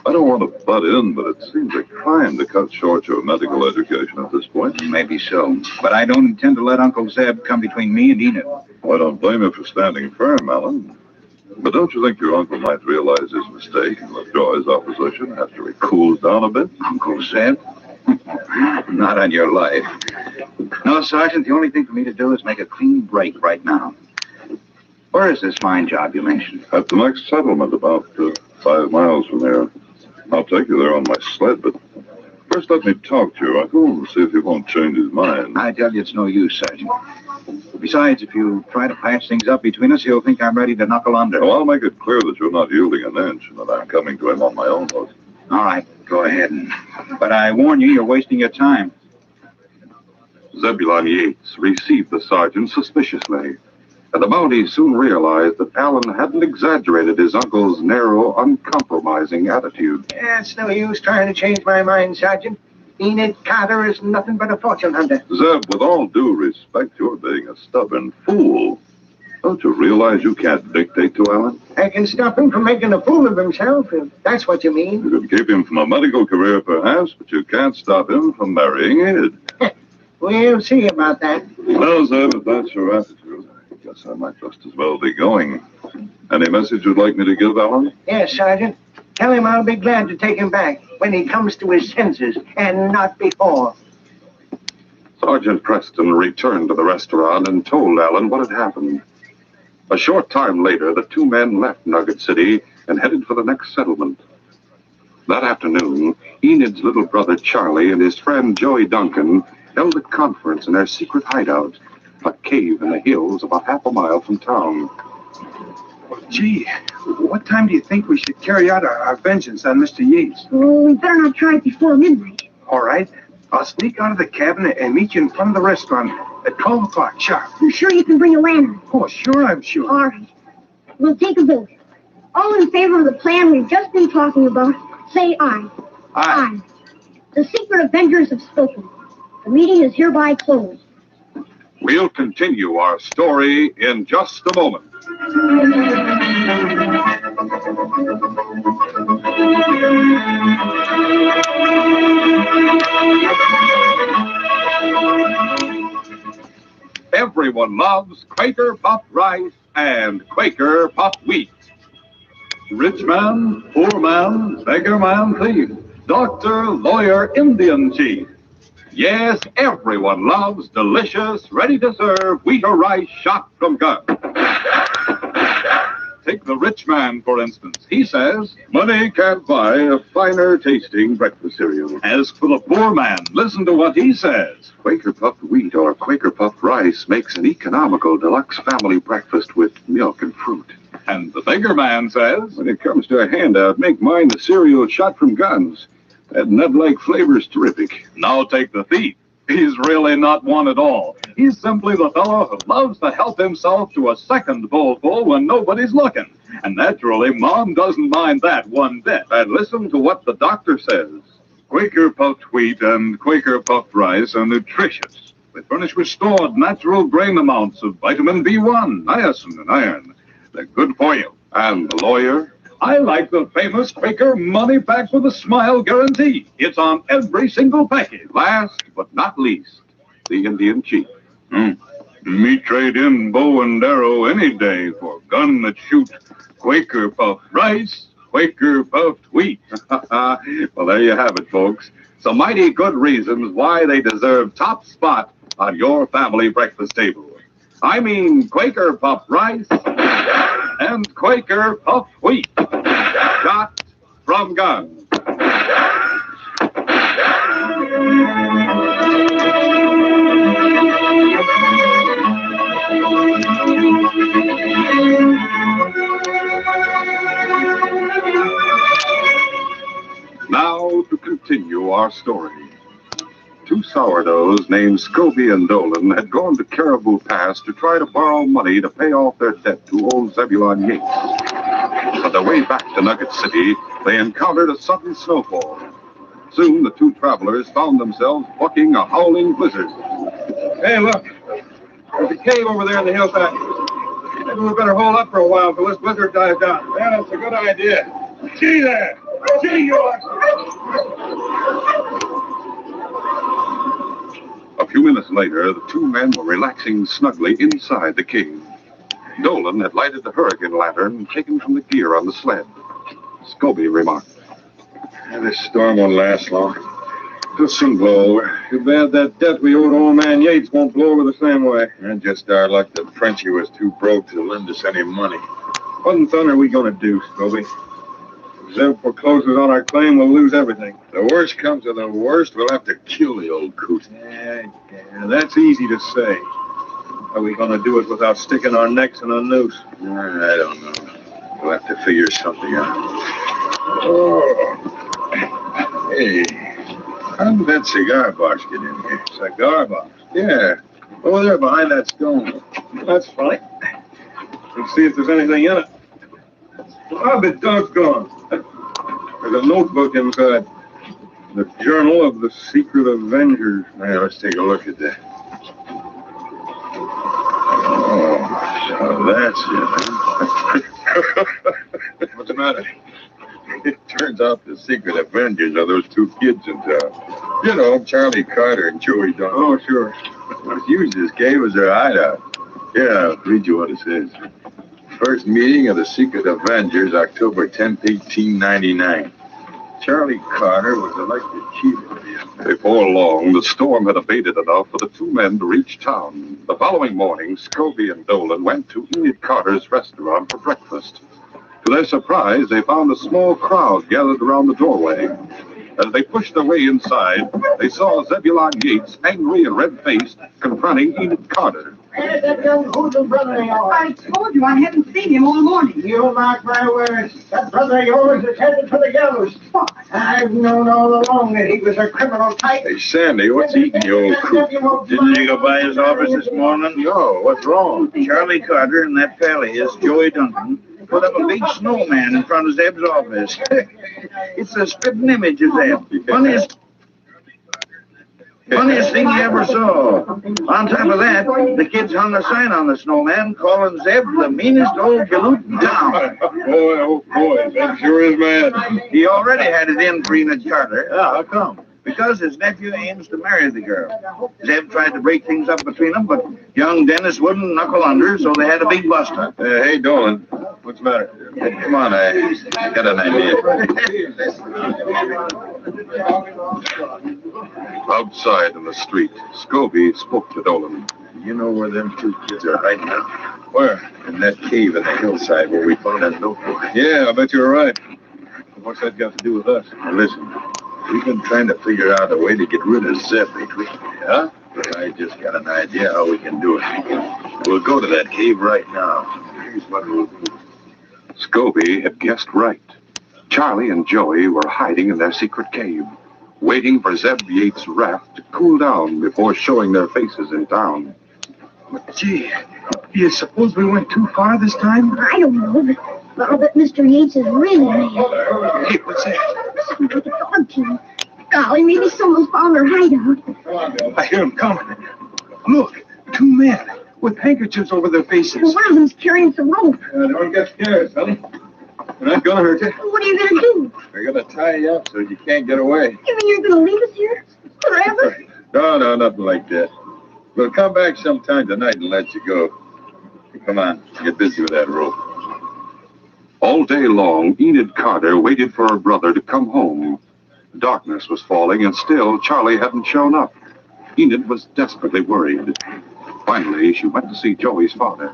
I don't want to butt in, but it seems a crime to cut short your medical education at this point. Maybe so. But I don't intend to let Uncle Zeb come between me and Enid. Well, I don't blame you for standing firm, Alan. But don't you think your uncle might realize his mistake and withdraw his opposition after he cools down a bit? Uncle Zeb? Not on your life. No, Sergeant, the only thing for me to do is make a clean break right now. Where is this mine job you mentioned? At the next settlement, about 5 miles from here. I'll take you there on my sled, but first let me talk to your uncle and see if he won't change his mind. I tell you, it's no use, Sergeant. Besides, if you try to patch things up between us, he'll think I'm ready to knuckle under. Well, I'll make it clear that you're not yielding an inch and that I'm coming to him on my own hook. All right, go ahead. But I warn you, you're wasting your time. Zebulon Yates received the sergeant suspiciously, and the Mountie soon realized that Alan hadn't exaggerated his uncle's narrow, uncompromising attitude. Yeah, it's no use trying to change my mind, Sergeant. Enid Carter is nothing but a fortune hunter. Zeb, with all due respect, you're being a stubborn fool. Don't you realize you can't dictate to Alan? I can stop him from making a fool of himself, if that's what you mean. You can keep him from a medical career, perhaps, but you can't stop him from marrying Enid. We'll see about that. Well, Zeb, if that's your attitude, I Guess I might just as well be going. Any message you'd like me to give, Alan? Yes, Sergeant. Tell him I'll be glad to take him back when he comes to his senses, and not before. Sergeant Preston returned to the restaurant and told Alan what had happened. A short time later, the two men left Nugget City and headed for the next settlement. That afternoon, Enid's little brother Charlie and his friend Joey Duncan held a conference in their secret hideout, a cave in the hills about half a mile from town. Well, gee, what time do you think we should carry out our vengeance on Mr. Yates? Oh, we better not try it before midnight. All right. I'll sneak out of the cabin and meet you in front of the restaurant at 12 o'clock sharp. You sure you can bring a lantern? Oh, sure, I'm sure. All right. We'll take a vote. All in favor of the plan we've just been talking about, say aye. Aye. The secret avengers have spoken. The meeting is hereby closed. We'll continue our story in just a moment. Everyone loves Quaker puffed rice and Quaker puffed wheat. Rich man, poor man, beggar man, thief, doctor, lawyer, Indian chief. Yes, everyone loves delicious, ready-to-serve wheat or rice shot from guns. Take the rich man, for instance. He says, money can't buy a finer tasting breakfast cereal. As for the poor man, listen to what he says. Quaker puffed wheat or Quaker puffed rice makes an economical deluxe family breakfast with milk and fruit. And the beggar man says, when it comes to a handout, make mine the cereal shot from guns. That nut-like flavor's terrific. Now take the thief. He's really not one at all. He's simply the fellow who loves to help himself to a second bowlful when nobody's looking. And naturally, Mom doesn't mind that one bit. And listen to what the doctor says. Quaker puffed wheat and Quaker puffed rice are nutritious. They furnish restored natural grain amounts of vitamin B1, niacin, and iron. They're good for you. And the lawyer? I like the famous Quaker money back with a smile guarantee. It's on every single package. Last but not least, the Indian chief. Me trade in bow and arrow any day for gun that shoot Quaker puffed rice, Quaker puffed wheat. Well, there you have it, folks. Some mighty good reasons why they deserve top spot on your family breakfast table. I mean Quaker puffed rice and Quaker puffed wheat, shot from guns. Now to continue our story. Two sourdoughs named Scobie and Dolan had gone to Caribou Pass to try to borrow money to pay off their debt to old Zebulon Yates. On their way back to Nugget City, they encountered a sudden snowfall. Soon the two travelers found themselves bucking a howling blizzard. Hey, look. There's a cave over there in the hillside. Maybe we better hold up for a while until this blizzard dies down. Yeah, that's a good idea. Gee there! Gee, you are... A few minutes later, the two men were relaxing snugly inside the cave. Dolan had lighted the hurricane lantern taken from the gear on the sled. Scobie remarked, This storm won't last long. It'll soon blow over. Too bad that debt we owe to old man Yates won't blow over the same way. And just our luck that Frenchie was too broke to lend us any money. What in thunder are we going to do, Scobie? If Zeb forecloses on our claim, we'll lose everything. The worst comes to the worst, we'll have to kill the old coot. Yeah, that's easy to say. How are we going to do it without sticking our necks in a noose? I don't know. We'll have to figure something out. Oh. Hey, how did that cigar box get in here? Cigar box? Yeah. Over there behind that stone. That's funny. Let's see if there's anything in it. I'll be doggone. There's a notebook inside. The Journal of the Secret Avengers. Yeah, let's take a look at that. Oh, so that's it. What's the matter? It turns out the Secret Avengers are those two kids in town. You know, Charlie Carter and Joey Duncan. Oh, sure. They used this cave as their hideout. Yeah, I'll read you what it says. First meeting of the Secret Avengers, October 10th, 1899. Charlie Carter was elected chief of the... Before long, the storm had abated enough for the two men to reach town. The following morning, Scobie and Dolan went to Enid Carter's restaurant for breakfast. To their surprise, they found a small crowd gathered around the doorway. As they pushed their way inside, they saw Zebulon Yates, angry and red-faced, confronting Enid Carter. Where's that young hoodlum brother of yours? I told you I haven't seen him all morning. You mark my words. That brother of yours is headed for the gallows. What? I've known all along that he was a criminal type. Hey, Sandy, what's eating you, old coot? Didn't you go by his office this morning? No, what's wrong? Charlie Carter and that pal of his, Joey Duncan, put up a big snowman in front of Zeb's office. It's a spitting image of Zeb. Funniest thing you ever saw. On top of that, the kids hung a sign on the snowman calling Zeb the meanest old galoot in town. Boy, oh boy, Zeb sure is mad. He already had it in for Enid Carter. Yeah, how come? Because his nephew aims to marry the girl. Zeb tried to break things up between them, but young Dennis wouldn't knuckle under, so they had a big bust-up. Hey, Dolan, what's the matter? Come on, I got an idea. Outside in the street, Scobie spoke to Dolan. You know where them two kids are hiding out? Where? In that cave in the hillside where we found that notebook. Yeah, I bet you're right. What's that got to do with us? Now listen, we've been trying to figure out a way to get rid of Zeb lately. Yeah? But I just got an idea how we can do it. We'll go to that cave right now. Here's what we'll do. Scobie had guessed right. Charlie and Joey were hiding in their secret cave, waiting for Zeb Yates' wrath to cool down before showing their faces in town. Gee, do you suppose we went too far this time? I don't know, but I'll bet Mr. Yates is really mad. Hey, what's that? Sounds like a dog team. Golly, maybe someone's found their hideout. I hear them coming. Look, two men with handkerchiefs over their faces. One of them's carrying some rope. Don't get scared, Sonny. We're not gonna hurt you. What are you going to do? We're gonna tie you up so you can't get away. You mean you're going to leave us here forever? No, nothing like that. We'll come back sometime tonight and let you go. Come on, get busy with that rope. All day long, Enid Carter waited for her brother to come home. Darkness was falling, and still Charlie hadn't shown up. Enid was desperately worried. Finally, she went to see Joey's father.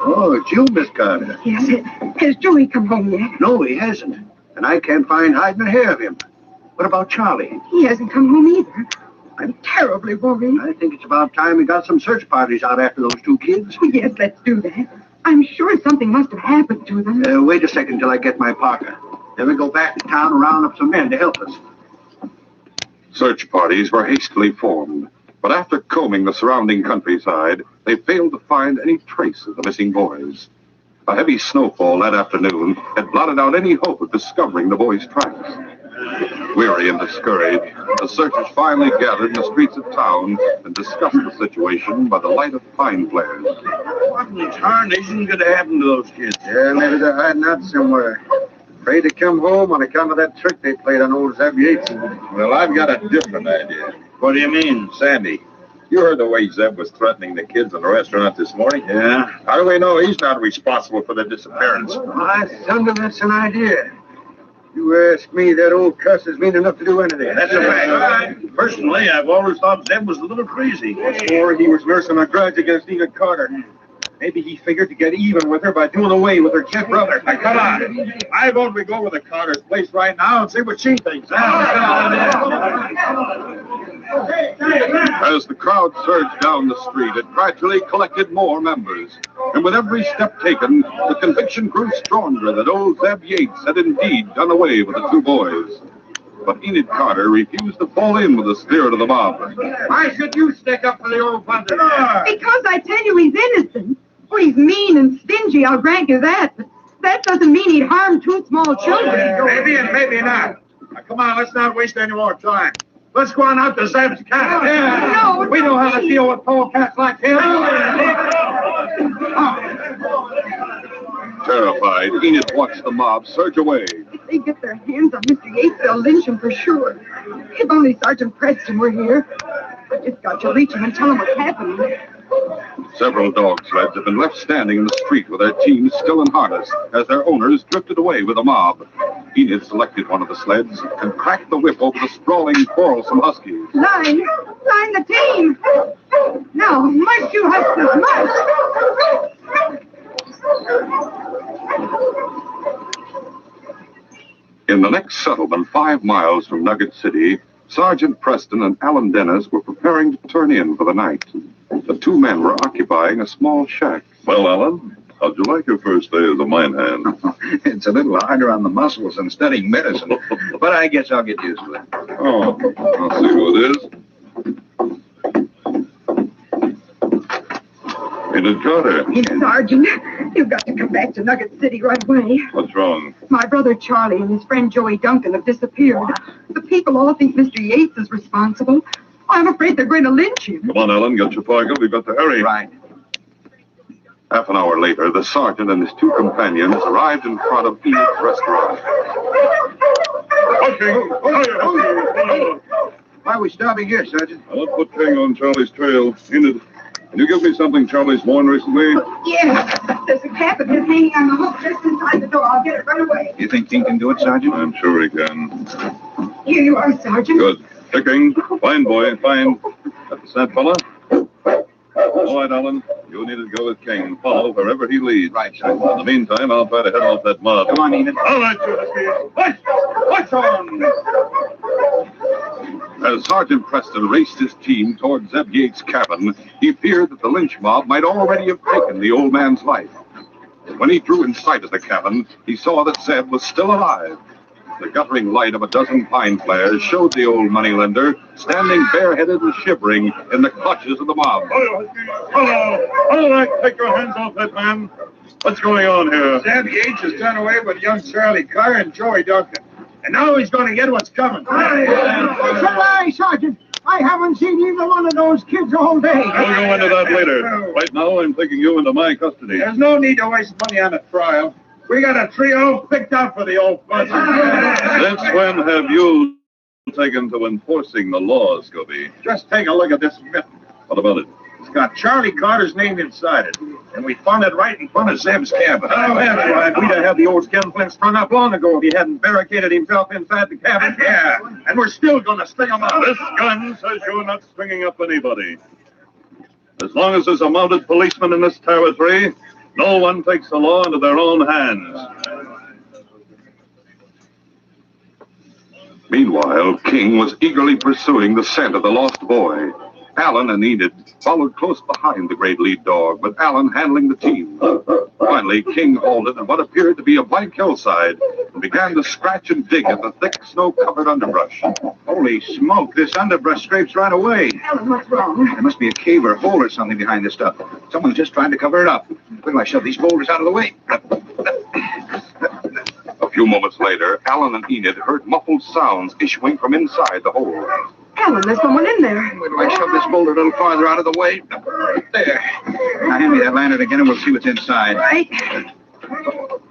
Oh, it's you, Miss Carter. Yes, has Joey come home yet? No, he hasn't. And I can't find hide nor hair of him. What about Charlie? He hasn't come home either. I'm terribly worried. I think it's about time we got some search parties out after those two kids. Yes, let's do that. I'm sure something must have happened to them. Wait a second till I get my parka. Then we go back to town and round up some men to help us. Search parties were hastily formed, but after combing the surrounding countryside, they failed to find any trace of the missing boys. A heavy snowfall that afternoon had blotted out any hope of discovering the boys' tracks. Weary and discouraged, the searchers finally gathered in the streets of town and discussed the situation by the light of pine flares. What in tarnation could have happened to those kids? Yeah, maybe they're hiding out somewhere. Afraid to come home on account of that trick they played on old Zeb Yates. Well, I've got a different idea. What do you mean? Sandy, you heard the way Zeb was threatening the kids in the restaurant this morning? Yeah? How do we know he's not responsible for their disappearance? I thunder, that's an idea. You ask me, that old cuss is mean enough to do anything. That's a fact. Personally, I've always thought Zeb was a little crazy. Or he was nursing a grudge against Enid Carter. Maybe he figured to get even with her by doing away with her kid brother. Now, come on. I vote we go over to Carter's place right now and see what she thinks. As the crowd surged down the street, it gradually collected more members. And with every step taken, the conviction grew stronger that old Zeb Yates had indeed done away with the two boys. But Enid Carter refused to fall in with the spirit of the mob. Why should you stick up for the old bundle? Because I tell you he's innocent. Oh, he's mean and stingy, I'll grant you that. But that doesn't mean he'd harm two small children. Maybe and maybe not. Now, come on, let's not waste any more time. Let's go on out to Zeb's cabin. No, we know how to deal with polecats like him. Terrified, Enid watched the mob surge away. If they get their hands on Mr. Yates, they'll lynch him for sure. If only Sergeant Preston were here, I just got to reach him and tell him what's happening. Several dog sleds have been left standing in the street with their teams still in harness as their owners drifted away with a mob. Enid selected one of the sleds and cracked the whip over the sprawling, quarrelsome huskies. Line the team. Now, march you huskies, march. In the next settlement, 5 miles from Nugget City, Sergeant Preston and Alan Dennis were preparing to turn in for the night. The two men were occupying a small shack. Well, Alan, how'd you like your first day as a mine hand? It's a little harder on the muscles than studying medicine, but I guess I'll get used to it. Oh, I'll see who it is. Enid Carter. Sergeant, you've got to come back to Nugget City right away. What's wrong? My brother Charlie and his friend Joey Duncan have disappeared. The people all think Mr. Yates is responsible. I'm afraid they're going to lynch him. Come on, Alan, get your parka. We've got to hurry. Right. Half an hour later, the sergeant and his two companions arrived in front of Enid's restaurant. Why are we stopping here, Sergeant? I'll put King on Charlie's trail. Enid, can you give me something Charlie's worn recently? Yes, there's a cap of his hanging on the hook just inside the door. I'll get it right away. You think King can do it, Sergeant? I'm sure he can. Here you are, Sergeant. Good. King, fine boy, fine. That's that fella. All right, Alan. You need to go with King and follow wherever he leads. Right, Sergeant. In the meantime, I'll try to head off that mob. Come on, Enid. All right, you Watch on! As Sergeant Preston raced his team toward Zeb Yates' cabin, he feared that the lynch mob might already have taken the old man's life. When he drew in sight of the cabin, he saw that Zeb was still alive. The guttering light of a dozen pine flares showed the old moneylender standing bareheaded and shivering in the clutches of the mob. Hello! All right, take your hands off that man. What's going on here? Zeb Yates has done away with young Charlie Carr and Joey Duncan. And now he's going to get what's coming. It's a lie, Sergeant. I haven't seen either one of those kids all day. We'll go into that later. Right now, I'm taking you into my custody. There's no need to waste money on a trial. We got a trio picked out for the old buzzard. Since when have you taken to enforcing the law, Scobie? Just take a look at this mitten. What about it? It's got Charlie Carter's name inside it. And we found it right in front of Zeb's cabin. Oh, that's right. We'd have had the old skinflint strung up long ago if he hadn't barricaded himself inside the cabin. Yeah, and we're still going to string him up. This gun says you're not stringing up anybody. As long as there's a mounted policeman in this territory, no one takes the law into their own hands. Meanwhile, King was eagerly pursuing the scent of the lost boy. Alan and Enid followed close behind the great lead dog, with Alan handling the team. Finally, King halted at what appeared to be a blank hillside and began to scratch and dig at the thick, snow-covered underbrush. Holy smoke, this underbrush scrapes right away. Alan, what's wrong? There must be a cave or a hole or something behind this stuff. Someone's just trying to cover it up. Wait till I shove these boulders out of the way. A few moments later, Alan and Enid heard muffled sounds issuing from inside the hole. Alan, there's someone in there. Wait till I shove this boulder a little farther out of the way. There. Now hand me that lantern again and we'll see what's inside. Right.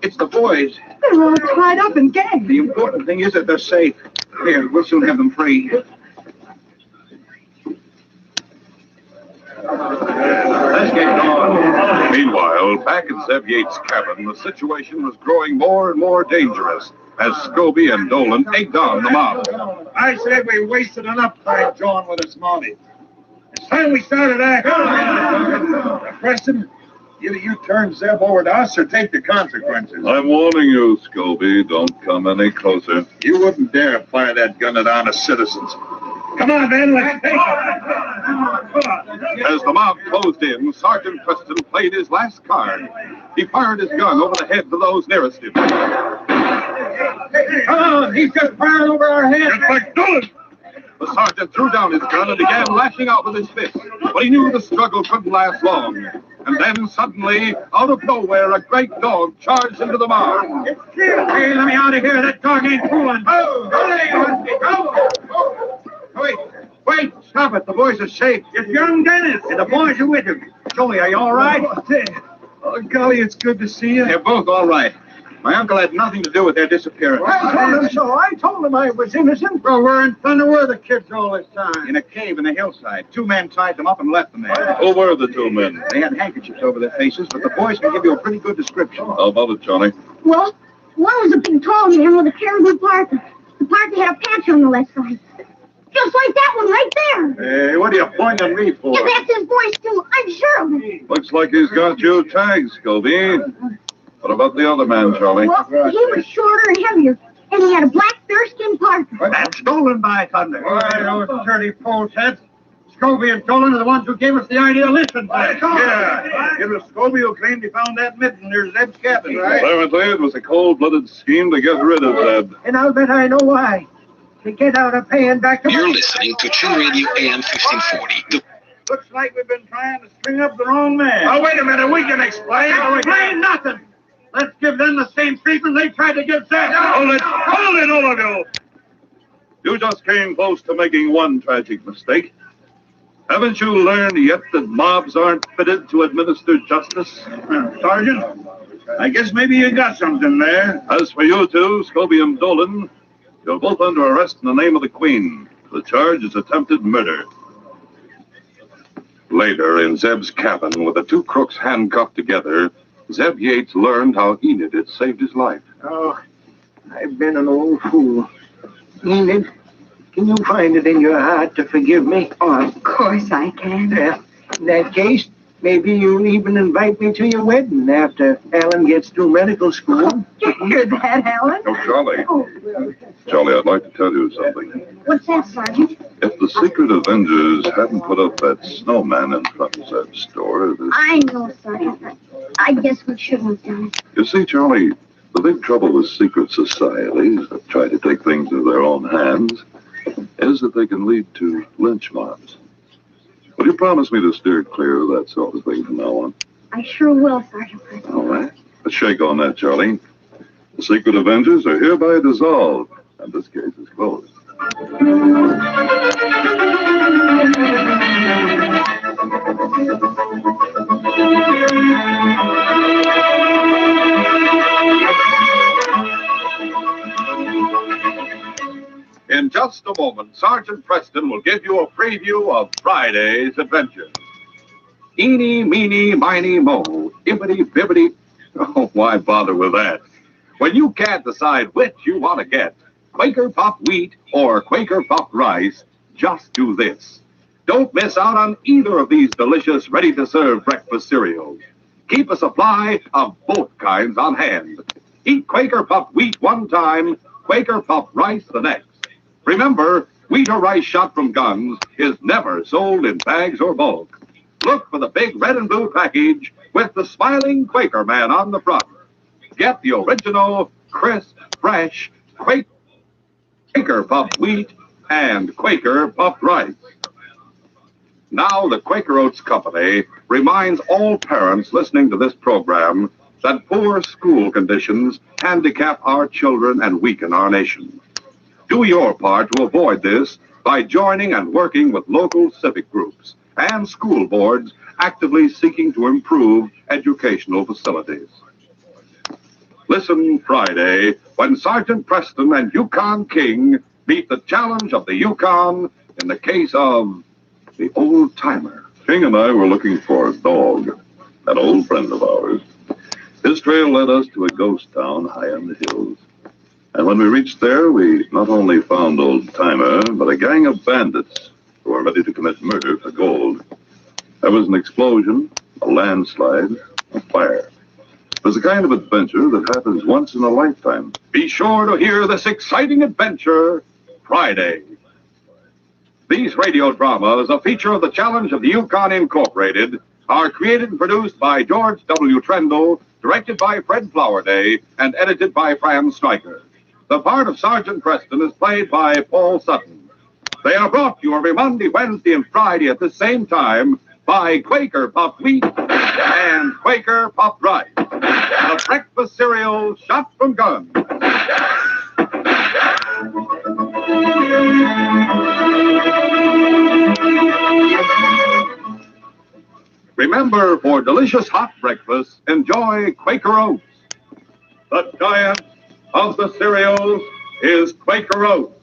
It's the boys. They're all tied up and gagged. The important thing is that they're safe. Here, we'll soon have them free. Let's get going. Meanwhile, back at Zeb Yates' cabin, the situation was growing more and more dangerous as Scobie and Dolan egged on the mob. I said we wasted enough time jawing with this money. It's time we started acting. Preston, either you turn Zeb over to us or take the consequences. I'm warning you, Scobie. Don't come any closer. You wouldn't dare fire that gun at honest citizens. Come on, man, let's take it. As the mob closed in, Sergeant Preston played his last card. He fired his gun over the heads of those nearest him. Come on, he's just firing over our heads. Get back, Dolan! The sergeant threw down his gun and began lashing out with his fist. But he knew the struggle couldn't last long. And then suddenly, out of nowhere, a great dog charged into the mob. Hey, let me out of here. That dog ain't fooling. Wait, stop it. The boys are safe. It's young Dennis, and the boys are with him. Joey, are you all right? Oh, golly, it's good to see you. They're both all right. My uncle had nothing to do with their disappearance. I told him so. I told him I was innocent. Well, where in thunder were the kids all this time? In a cave in the hillside. 2 men tied them up and left them there. Who were the 2 men? They had handkerchiefs over their faces, but the boys can give you a pretty good description. How about it, Johnny? Well, one was a big tall man with a caribou parka. The parka had a patch on the left side. Just like that one right there. Hey, what are you pointing at me for? Yeah, that's his voice, too. I'm sure of it. Looks like he's got you tagged, Scobie. What about the other man, Charlie? Well, he was shorter and heavier, and he had a black bearskin parka. That's stolen by thunder. Why, those dirty poleheads. Scobie and Dolan are the ones who gave us the idea to listen. Yeah, it was Scobie who claimed he found that mitten near Zeb's cabin, right? Apparently, it was a cold-blooded scheme to get rid of Zeb. And I'll bet I know why. To get out of paying back the You're money. listening to Chin Radio AM 1540. Looks like we've been trying to string up the wrong man. Oh, wait a minute. We can explain. Explain nothing. Let's give them the same treatment they tried to give Zeb. Hold it, all of you. You just came close to making one tragic mistake. Haven't you learned yet that mobs aren't fitted to administer justice? Sergeant, I guess maybe you got something there. As for you two, Scobie and Dolan, you're both under arrest in the name of the Queen. The charge is attempted murder. Later, in Zeb's cabin, with the 2 crooks handcuffed together, Zeb Yates learned how Enid had saved his life. Oh, I've been an old fool. Enid, can you find it in your heart to forgive me? Oh, of course I can. In that case, maybe you'll even invite me to your wedding after Alan gets through medical school. You hear that, Alan? Oh, Charlie. Charlie, I'd like to tell you something. What's that, Sergeant? If the Secret Avengers hadn't put up that snowman in front of that store, I know, Sergeant. I guess we shouldn't have done it. You see, Charlie, the big trouble with secret societies that try to take things into their own hands is that they can lead to lynch mobs. Will you promise me to steer clear of that sort of thing from now on? I sure will, Sergeant Preston. All right. A shake on that, Charlie. The Secret Avengers are hereby dissolved, and this case is closed. In just a moment, Sergeant Preston will give you a preview of Friday's adventure. Eeny, meeny, miny, mo, ibbity, bibbity. Oh, why bother with that? When you can't decide which you want to get, Quaker Puffed Wheat or Quaker Puffed Rice, just do this. Don't miss out on either of these delicious, ready-to-serve breakfast cereals. Keep a supply of both kinds on hand. Eat Quaker Puffed Wheat one time, Quaker Puffed Rice the next. Remember, wheat or rice shot from guns is never sold in bags or bulk. Look for the big red and blue package with the smiling Quaker man on the front. Get the original, crisp, fresh Quaker Puffed Wheat and Quaker Puffed Rice. Now, the Quaker Oats Company reminds all parents listening to this program that poor school conditions handicap our children and weaken our nation. Do your part to avoid this by joining and working with local civic groups and school boards actively seeking to improve educational facilities. Listen Friday when Sergeant Preston and Yukon King meet the challenge of the Yukon in the case of the Old Timer. King and I were looking for a dog, an old friend of ours. His trail led us to a ghost town high in the hills. And when we reached there, we not only found Old Timer, but a gang of bandits who were ready to commit murder for gold. There was an explosion, a landslide, a fire. It was the kind of adventure that happens once in a lifetime. Be sure to hear this exciting adventure Friday. These radio dramas, a feature of the Challenge of the Yukon Incorporated, are created and produced by George W. Trendle, directed by Fred Flowerday, and edited by Fran Stryker. The part of Sergeant Preston is played by Paul Sutton. They are brought to you every Monday, Wednesday, and Friday at the same time by Quaker Puffed Wheat and Quaker Puffed Rice, the breakfast cereal shot from guns. Remember, for delicious hot breakfast, enjoy Quaker Oats. The giant of the cereals is Quaker Oats.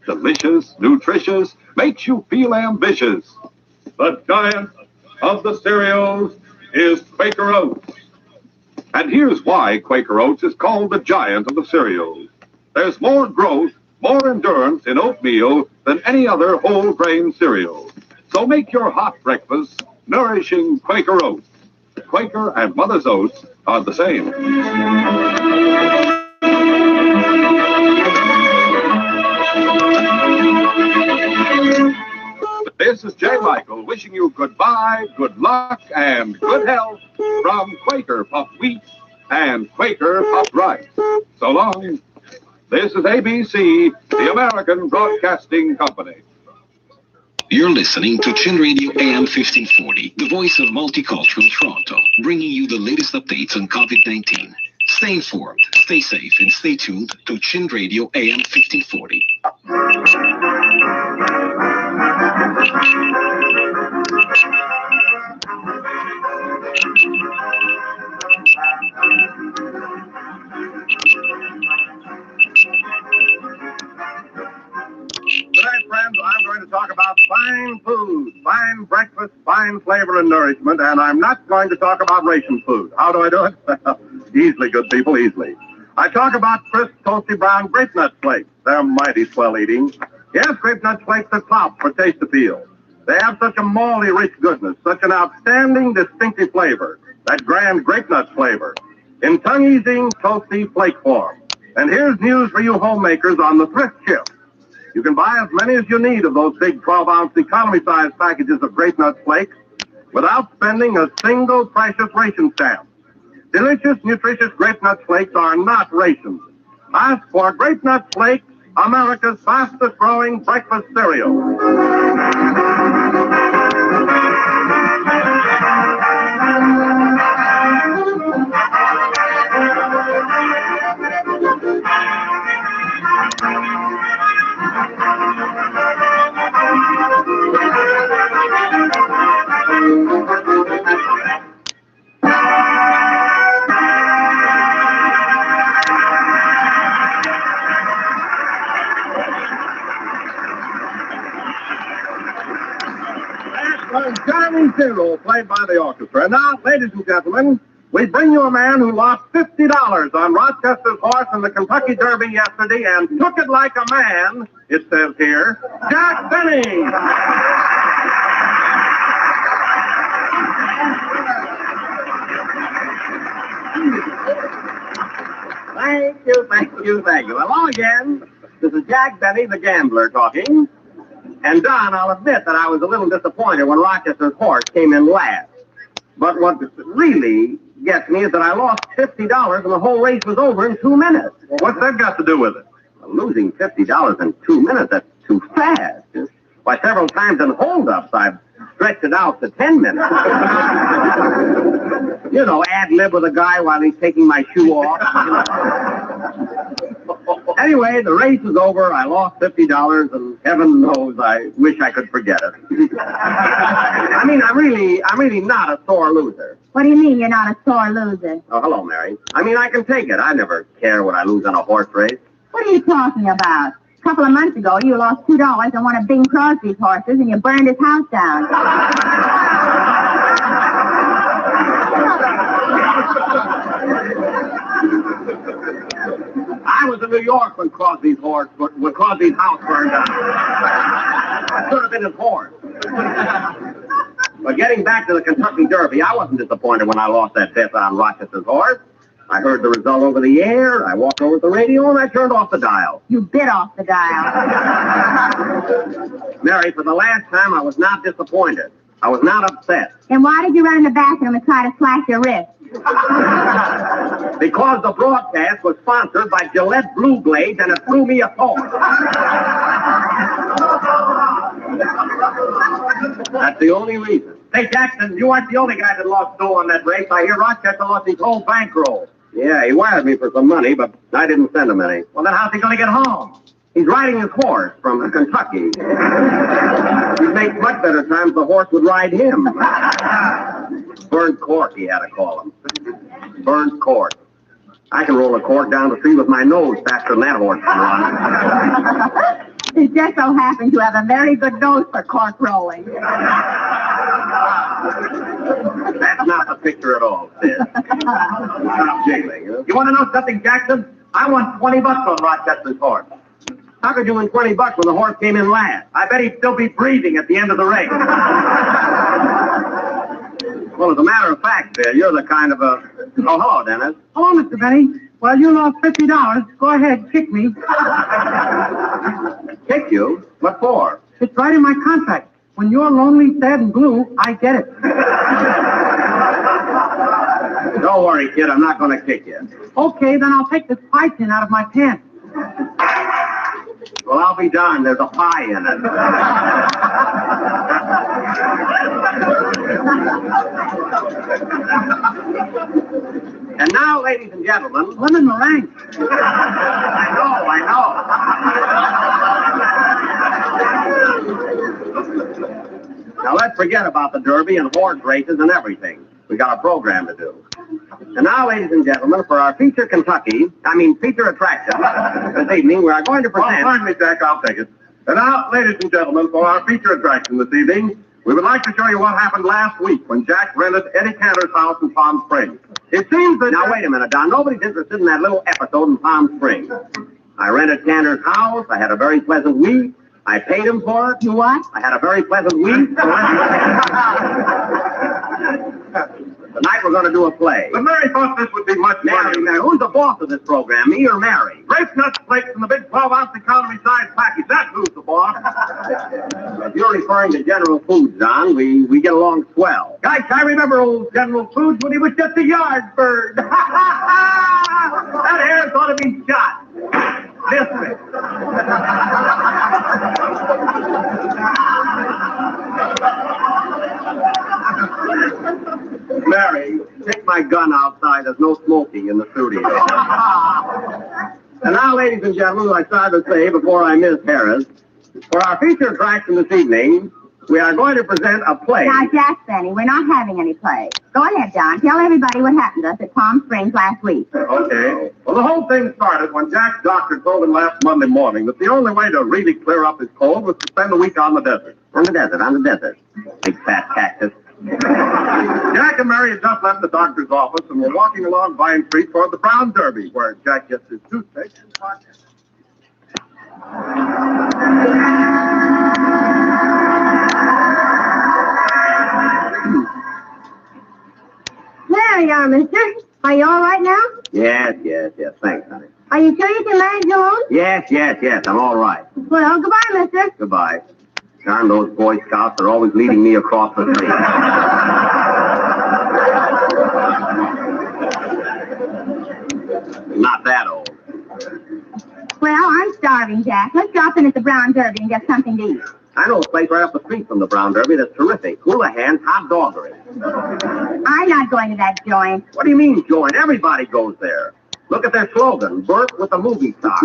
Delicious, nutritious, makes you feel ambitious. The giant of the cereals is Quaker Oats. And here's why Quaker Oats is called the giant of the cereals. There's more growth, more endurance in oatmeal than any other whole grain cereal. So make your hot breakfast nourishing Quaker Oats. Quaker and Mother's Oats are the same. This is J. Michael wishing you goodbye, good luck, and good health from Quaker Puffed Wheat and Quaker Puffed Rice. So long. This is ABC, the American Broadcasting Company. You're listening to Chin Radio AM 1540, the voice of multicultural Toronto, bringing you the latest updates on COVID-19. Stay informed, stay safe, and stay tuned to Chin Radio AM 1540. Tonight, friends, I'm going to talk about fine food, fine breakfast, fine flavor and nourishment, and I'm not going to talk about ration food. How do I do it? Easily, good people, easily. I talk about crisp, toasty brown grape nut flakes. They're mighty swell eating. Yes, grape nut flakes are top for taste appeal. They have such a malty, rich goodness, such an outstanding, distinctive flavor, that grand grape nut flavor, in tongue-easing, toasty flake form. And here's news for you homemakers on the thrift shift. You can buy as many as you need of those big 12-ounce economy-sized packages of grape nut flakes without spending a single precious ration stamp. Delicious, nutritious grape nut flakes are not rations. Ask for grape nut flakes, America's fastest-growing breakfast cereal. Johnny Zero, played by the orchestra. Now, ladies and gentlemen, we bring you a man who lost $50 on Rochester's horse in the Kentucky Derby yesterday and took it like a man, it says here, Jack Benny. Thank you. Hello again. This is Jack Benny, the gambler, talking. And, Don, I'll admit that I was a little disappointed when Rochester's horse came in last. But what really gets me is that I lost $50 and the whole race was over in 2 minutes. What's that got to do with it? Well, losing $50 in 2 minutes, that's too fast. Why, several times in holdups, I've stretched it out to 10 minutes. You know, ad-lib with a guy while he's taking my shoe off. Anyway, the race is over. I lost $50, and heaven knows I wish I could forget it. I mean, I'm really not a sore loser. What do you mean you're not a sore loser? Oh, hello, Mary. I mean, I can take it. I never care what I lose on a horse race. What are you talking about? A couple of months ago, you lost $2 on one of Bing Crosby's horses, and you burned his house down. I was in New York when Crosby's house burned down. I should have been his horse. But getting back to the Kentucky Derby, I wasn't disappointed when I lost that bet on Rochester's horse. I heard the result over the air, I walked over to the radio, and I turned off the dial. You bit off the dial. Mary, for the last time, I was not disappointed. I was not upset. Then why did you run in the bathroom and try to slash your wrist? Because the broadcast was sponsored by Gillette Blue Blades, and it threw me a thought. That's the only reason. Hey, Jackson, you aren't the only guy that lost dough on that race. I hear Rochester lost his whole bankroll. Yeah, he wired me for some money, but I didn't send him any. Well, then how's he going to get home? He's riding his horse from Kentucky. He'd make much better time if the horse would ride him. Burnt cork, he had to call him. Burnt cork. I can roll a cork down the street with my nose faster than that horse can run. It just so happens you have a very good nose for cork rolling. That's not the picture at all, Sid. Stop jiggling. You want to know something, Jackson? I won $20 on Rochester's horse. How could you win $20 when the horse came in last? I bet he'd still be breathing at the end of the race. Well, as a matter of fact, Sid, you're the kind of a... Oh, hello, Dennis. Hello, Mr. Benny. Well, you lost $50. Go ahead, kick me. Kick you? What for? It's right in my contract. When you're lonely, sad, and blue, I get it. Don't worry, kid. I'm not going to kick you. Okay, then I'll take this pie tin out of my pants. Well, I'll be darned. There's a pie in it. And now, ladies and gentlemen... Lemon meringue. I know. Now, let's forget about the Derby and horse races and everything. We got a program to do. And now, ladies and gentlemen, for our feature attraction this evening, we are going to present... Oh, finally, Jack, I'll take it. And now, ladies and gentlemen, for our feature attraction this evening, we would like to show you what happened last week when Jack rented Eddie Cantor's house in Palm Springs. It seems that... Now, wait a minute, Don. Nobody's interested in that little episode in Palm Springs. I rented Cantor's house. I had a very pleasant week. I paid him for it. You what? I had a very pleasant week. Tonight we're going to do a play. But Mary thought this would be much Mary, funnier. Mary. Who's the boss of this program, me or Mary? Grape nuts, flakes, and the big 12-ounce economy size package. That's who's the boss. If you're referring to General Foods, Don, we get along swell. Guys, I remember old General Foods when he was just a yard bird. That hair's ought to be shot. This way. Mary, take my gun outside. There's no smoking in the studio. And now, ladies and gentlemen, I started to say before I miss Harris, for our feature attraction this evening, we are going to present a play. Now, Jack Benny, we're not having any play. Go ahead, Don. Tell everybody what happened to us at Palm Springs last week. Okay. Well, the whole thing started when Jack's doctor told him last Monday morning that the only way to really clear up his cold was to spend a week on the desert. On the desert. Big fat cactus. Jack and Mary had just left the doctor's office and were walking along Vine Street toward the Brown Derby, where Jack gets his toothpaste and pocket. There you are, mister. Are you all right now? Yes. Thanks, honey. Are you sure you can manage alone? Yes. I'm all right. Well, goodbye, mister. Goodbye. Darn those Boy Scouts are always leading me across the street. Not that old. Well, I'm starving, Jack. Let's drop in at the Brown Derby and get something to eat. I know a place right up the street from the Brown Derby that's terrific. Houlihan's Hot Doggery. I'm not going to that joint. What do you mean, joint? Everybody goes there. Look at their slogan, Burt with the movie star.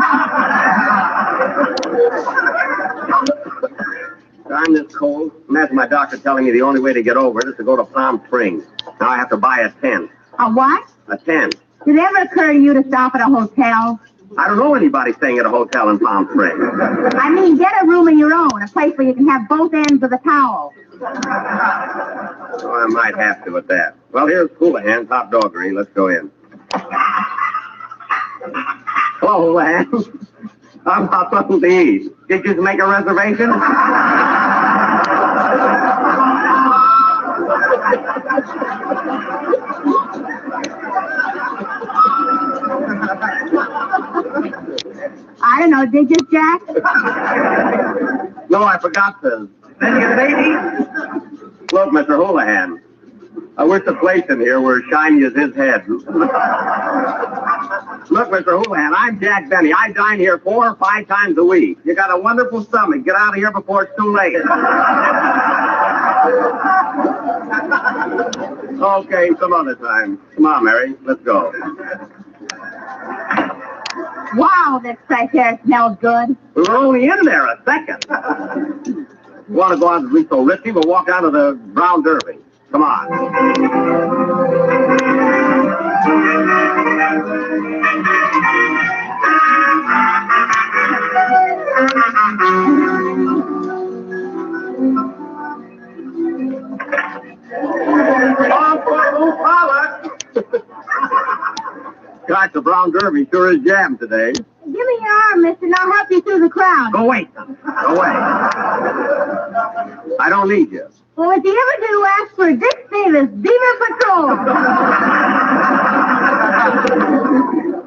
I'm this cold. Imagine my doctor telling me the only way to get over it is to go to Palm Springs. Now I have to buy a tent. A what? A tent. Did it ever occur to you to stop at a hotel? I don't know anybody staying at a hotel in Palm Springs. I mean, get a room of your own, a place where you can have both ends of the towel. Oh, I might have to at that. Well, here's Houlihan's Hot Doggery. Let's go in. Hello, Houlihan's. How about something to eat? Did you make a reservation? I don't know, did you, Jack? No, I forgot to. Then you baby? Look, Mr. Houlihan, I wish the place in here were as shiny as his head. Look, Mr. Houlihan, I'm Jack Benny. I dine here 4 or 5 times a week. You got a wonderful stomach. Get out of here before it's too late. Okay, some other time. Come on, Mary. Let's go. Wow, that fresh air smells good. We were only in there a second. You want to go out and be so risky, we'll walk out of the Brown Derby. Come on. Gosh, the brown derby sure is jammed today. Give me your arm, mister, and I'll help you through the crowd. Go away, son. Go away. I don't need you. Well, if you ever do, ask for Dick Davis, Beaver Patrol.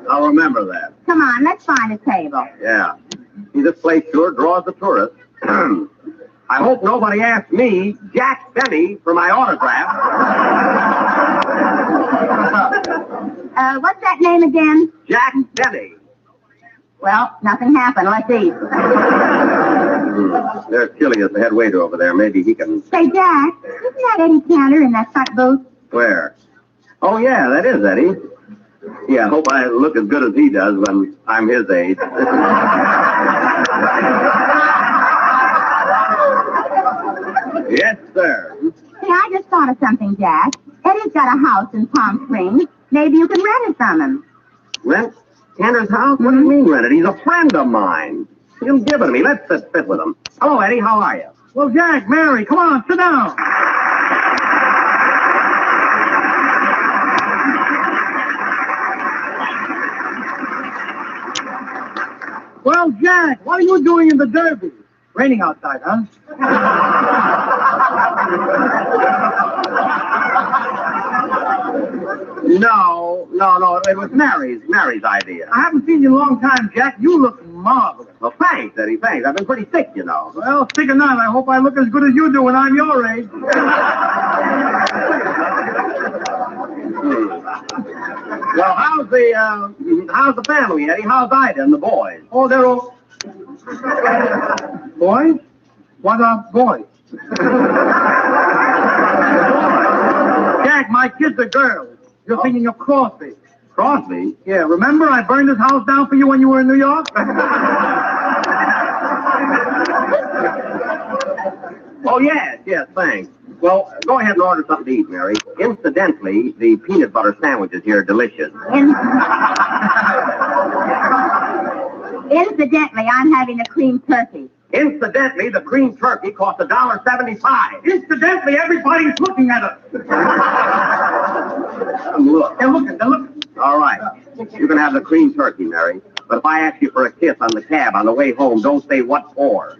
I'll remember that. Come on, let's find a table. Yeah. See, this place sure draws the tourists. I hope nobody asks me, Jack Benny, for my autograph. What's that name again? Jack Benny. Well, nothing happened. Let's eat. There's Chili as the head waiter over there. Maybe he can... Say, Jack, isn't that Eddie Cantor in that front booth? Where? Oh, yeah, that is Eddie. Yeah, I hope I look as good as he does when I'm his age. Yes, sir. Hey, I just thought of something, Jack. Eddie's got a house in Palm Springs. Maybe you can rent it from him. Rent? Cantor's house? What do you mean rent it? He's a friend of mine. He'll give it to me. Let's sit with him. Hello, Eddie. How are you? Well, Jack, Mary, come on, sit down. Well, Jack, what are you doing in the Derby? Raining outside, huh? No. It was Mary's idea. I haven't seen you in a long time, Jack. You look marvelous. Well, thanks, Eddie. Thanks. I've been pretty sick, you know. Well, sick or not, I hope I look as good as you do when I'm your age. Well, how's the family, Eddie? How's Ida and the boys? Oh, they're all... Boys? What are boys? Jack, my kids are girls. You're thinking of Crosby. Crosby? Yeah, remember I burned his house down for you when you were in New York? Oh, yes, thanks. Well, go ahead and order something to eat, Mary. Incidentally, the peanut butter sandwiches here are delicious. Incidentally, I'm having a cream turkey. Incidentally, the cream turkey costs $1.75. Incidentally, everybody's looking at us. Look. They're looking. All right. You can have the cream turkey, Mary. But if I ask you for a kiss on the cab on the way home, don't say what for.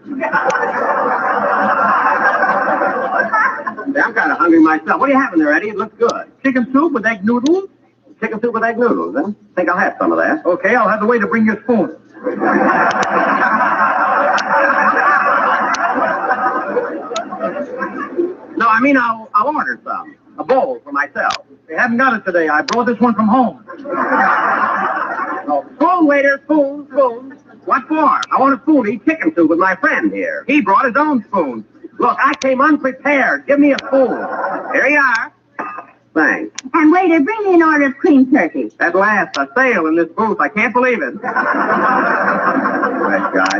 I'm kind of hungry myself. What are you having there, Eddie? It looks good. Chicken soup with egg noodles? Chicken soup with egg noodles, huh? Think I'll have some of that. Okay, I'll have the waiter bring you a spoon. No, I mean I'll order some. A bowl for myself. They haven't got it today. I brought this one from home. Oh, spoon, waiter, spoon. What for? I want a spoon to eat chicken soup with my friend here. He brought his own spoon. Look, I came unprepared. Give me a spoon. Here you are. Thanks. And waiter, bring me an order of cream turkey. At last, a sale in this booth. I can't believe it. Nice guy.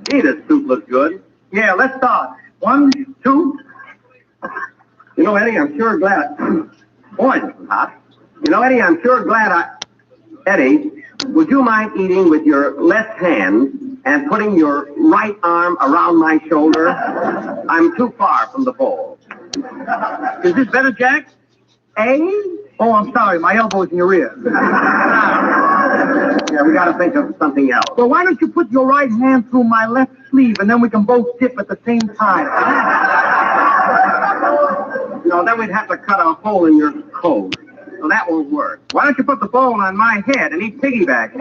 Gee, this soup looks good. Yeah, let's start. 1, 2. You know, Eddie, I'm sure glad... Boy, this is hot. You know, Eddie, I'm sure glad Eddie, would you mind eating with your left hand and putting your right arm around my shoulder? I'm too far from the bowl. Is this better, Jack? Eh? Oh, I'm sorry. My elbow's in your ear. Yeah, we got to think of something else. Well, why don't you put your right hand through my left sleeve, and then we can both dip at the same time? No, then we'd have to cut a hole in your coat. So that won't work. Why don't you put the bowl on my head and eat piggyback?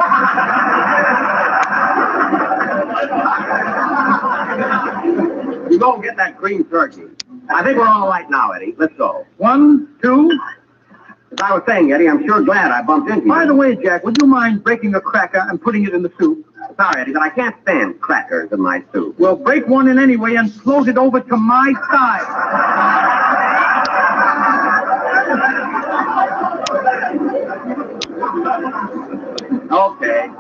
You go and get that cream turkey. I think we're all right now, Eddie. Let's go. 1, 2. As I was saying, Eddie, I'm sure glad I bumped into you. By the way, Jack, would you mind breaking a cracker and putting it in the soup? Sorry, Eddie, but I can't stand crackers in my soup. Well, break one in anyway and float it over to my side. Okay.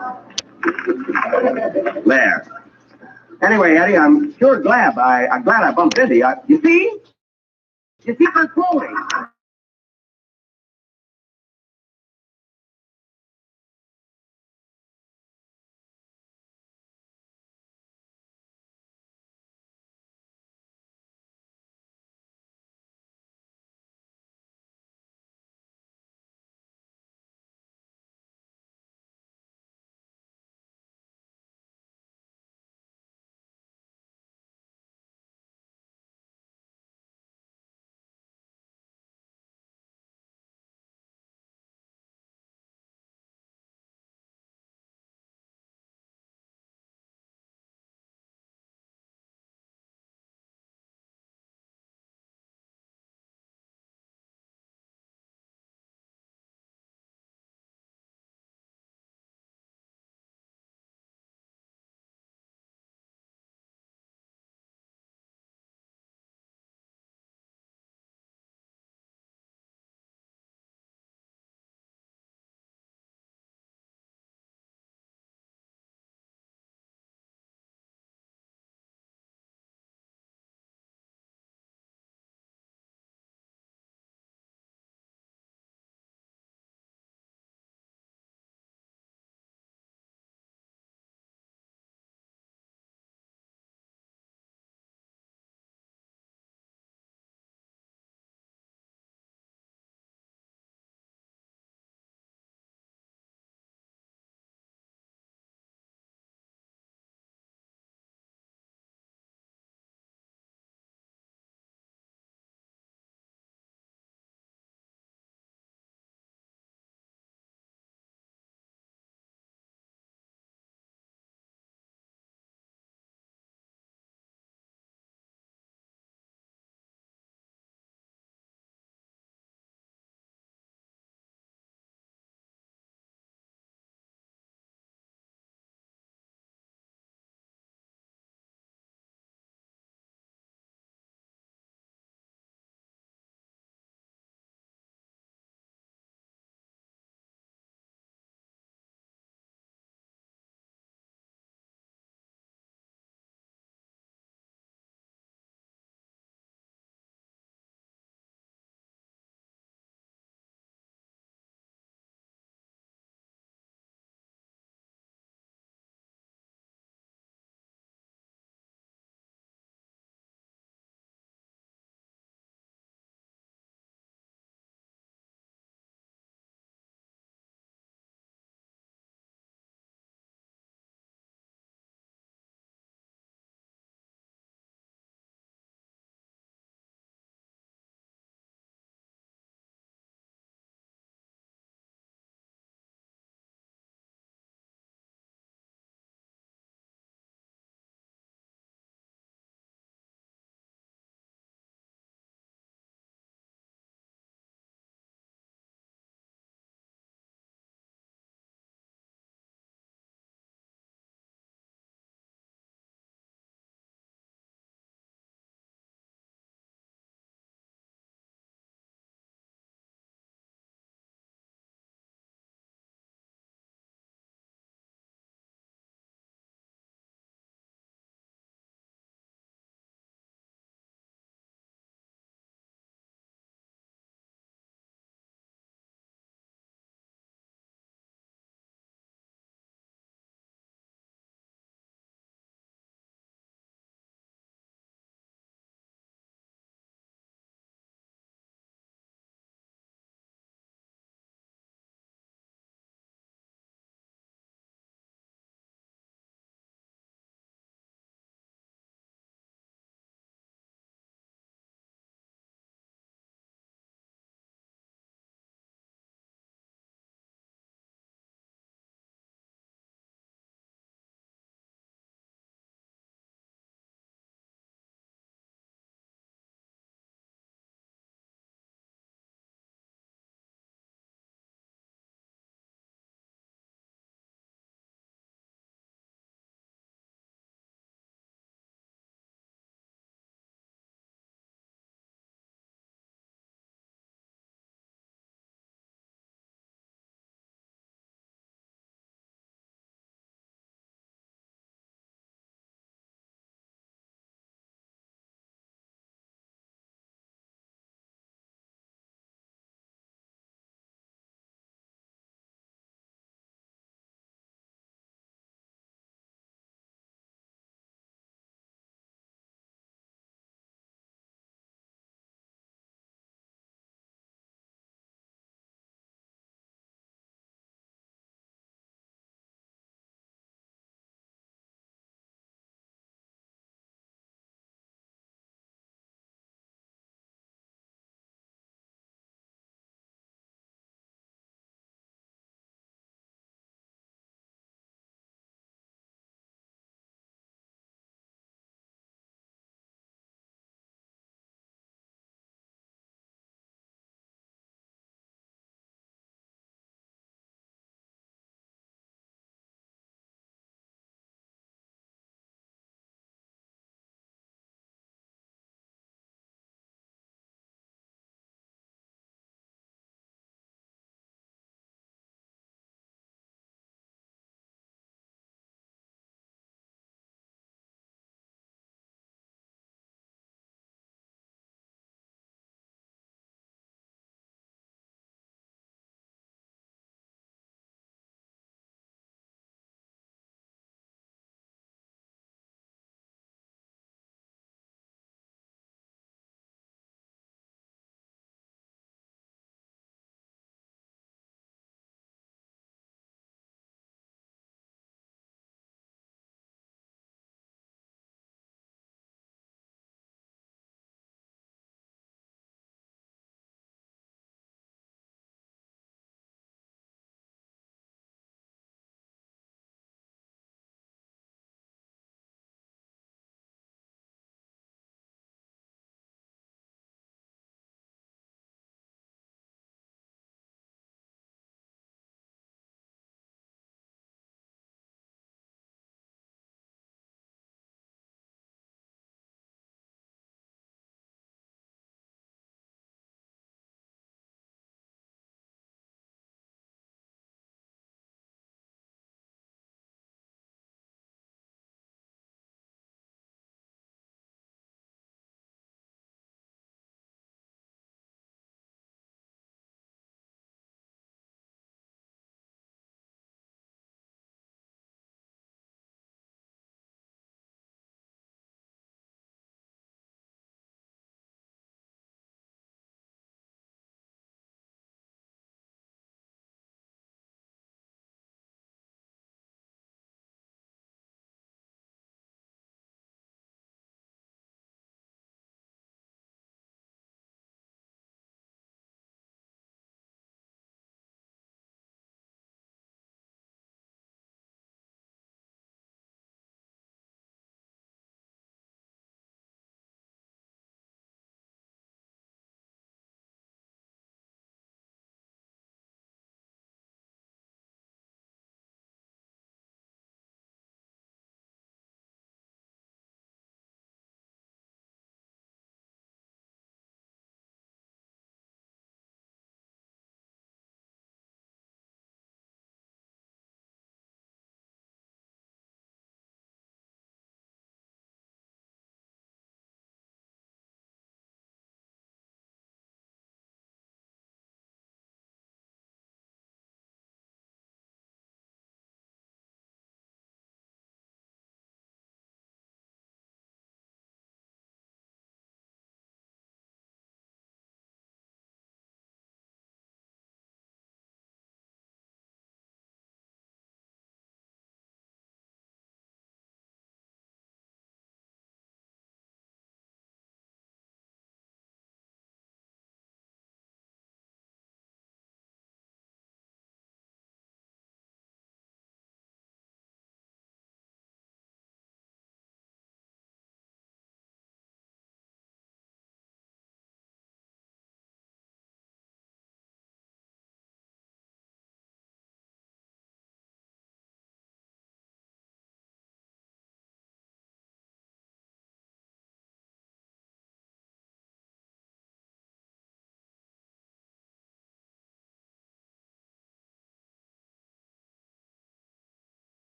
There. Anyway, Eddie, I'm sure glad I bumped into you. You see? I'm pulling.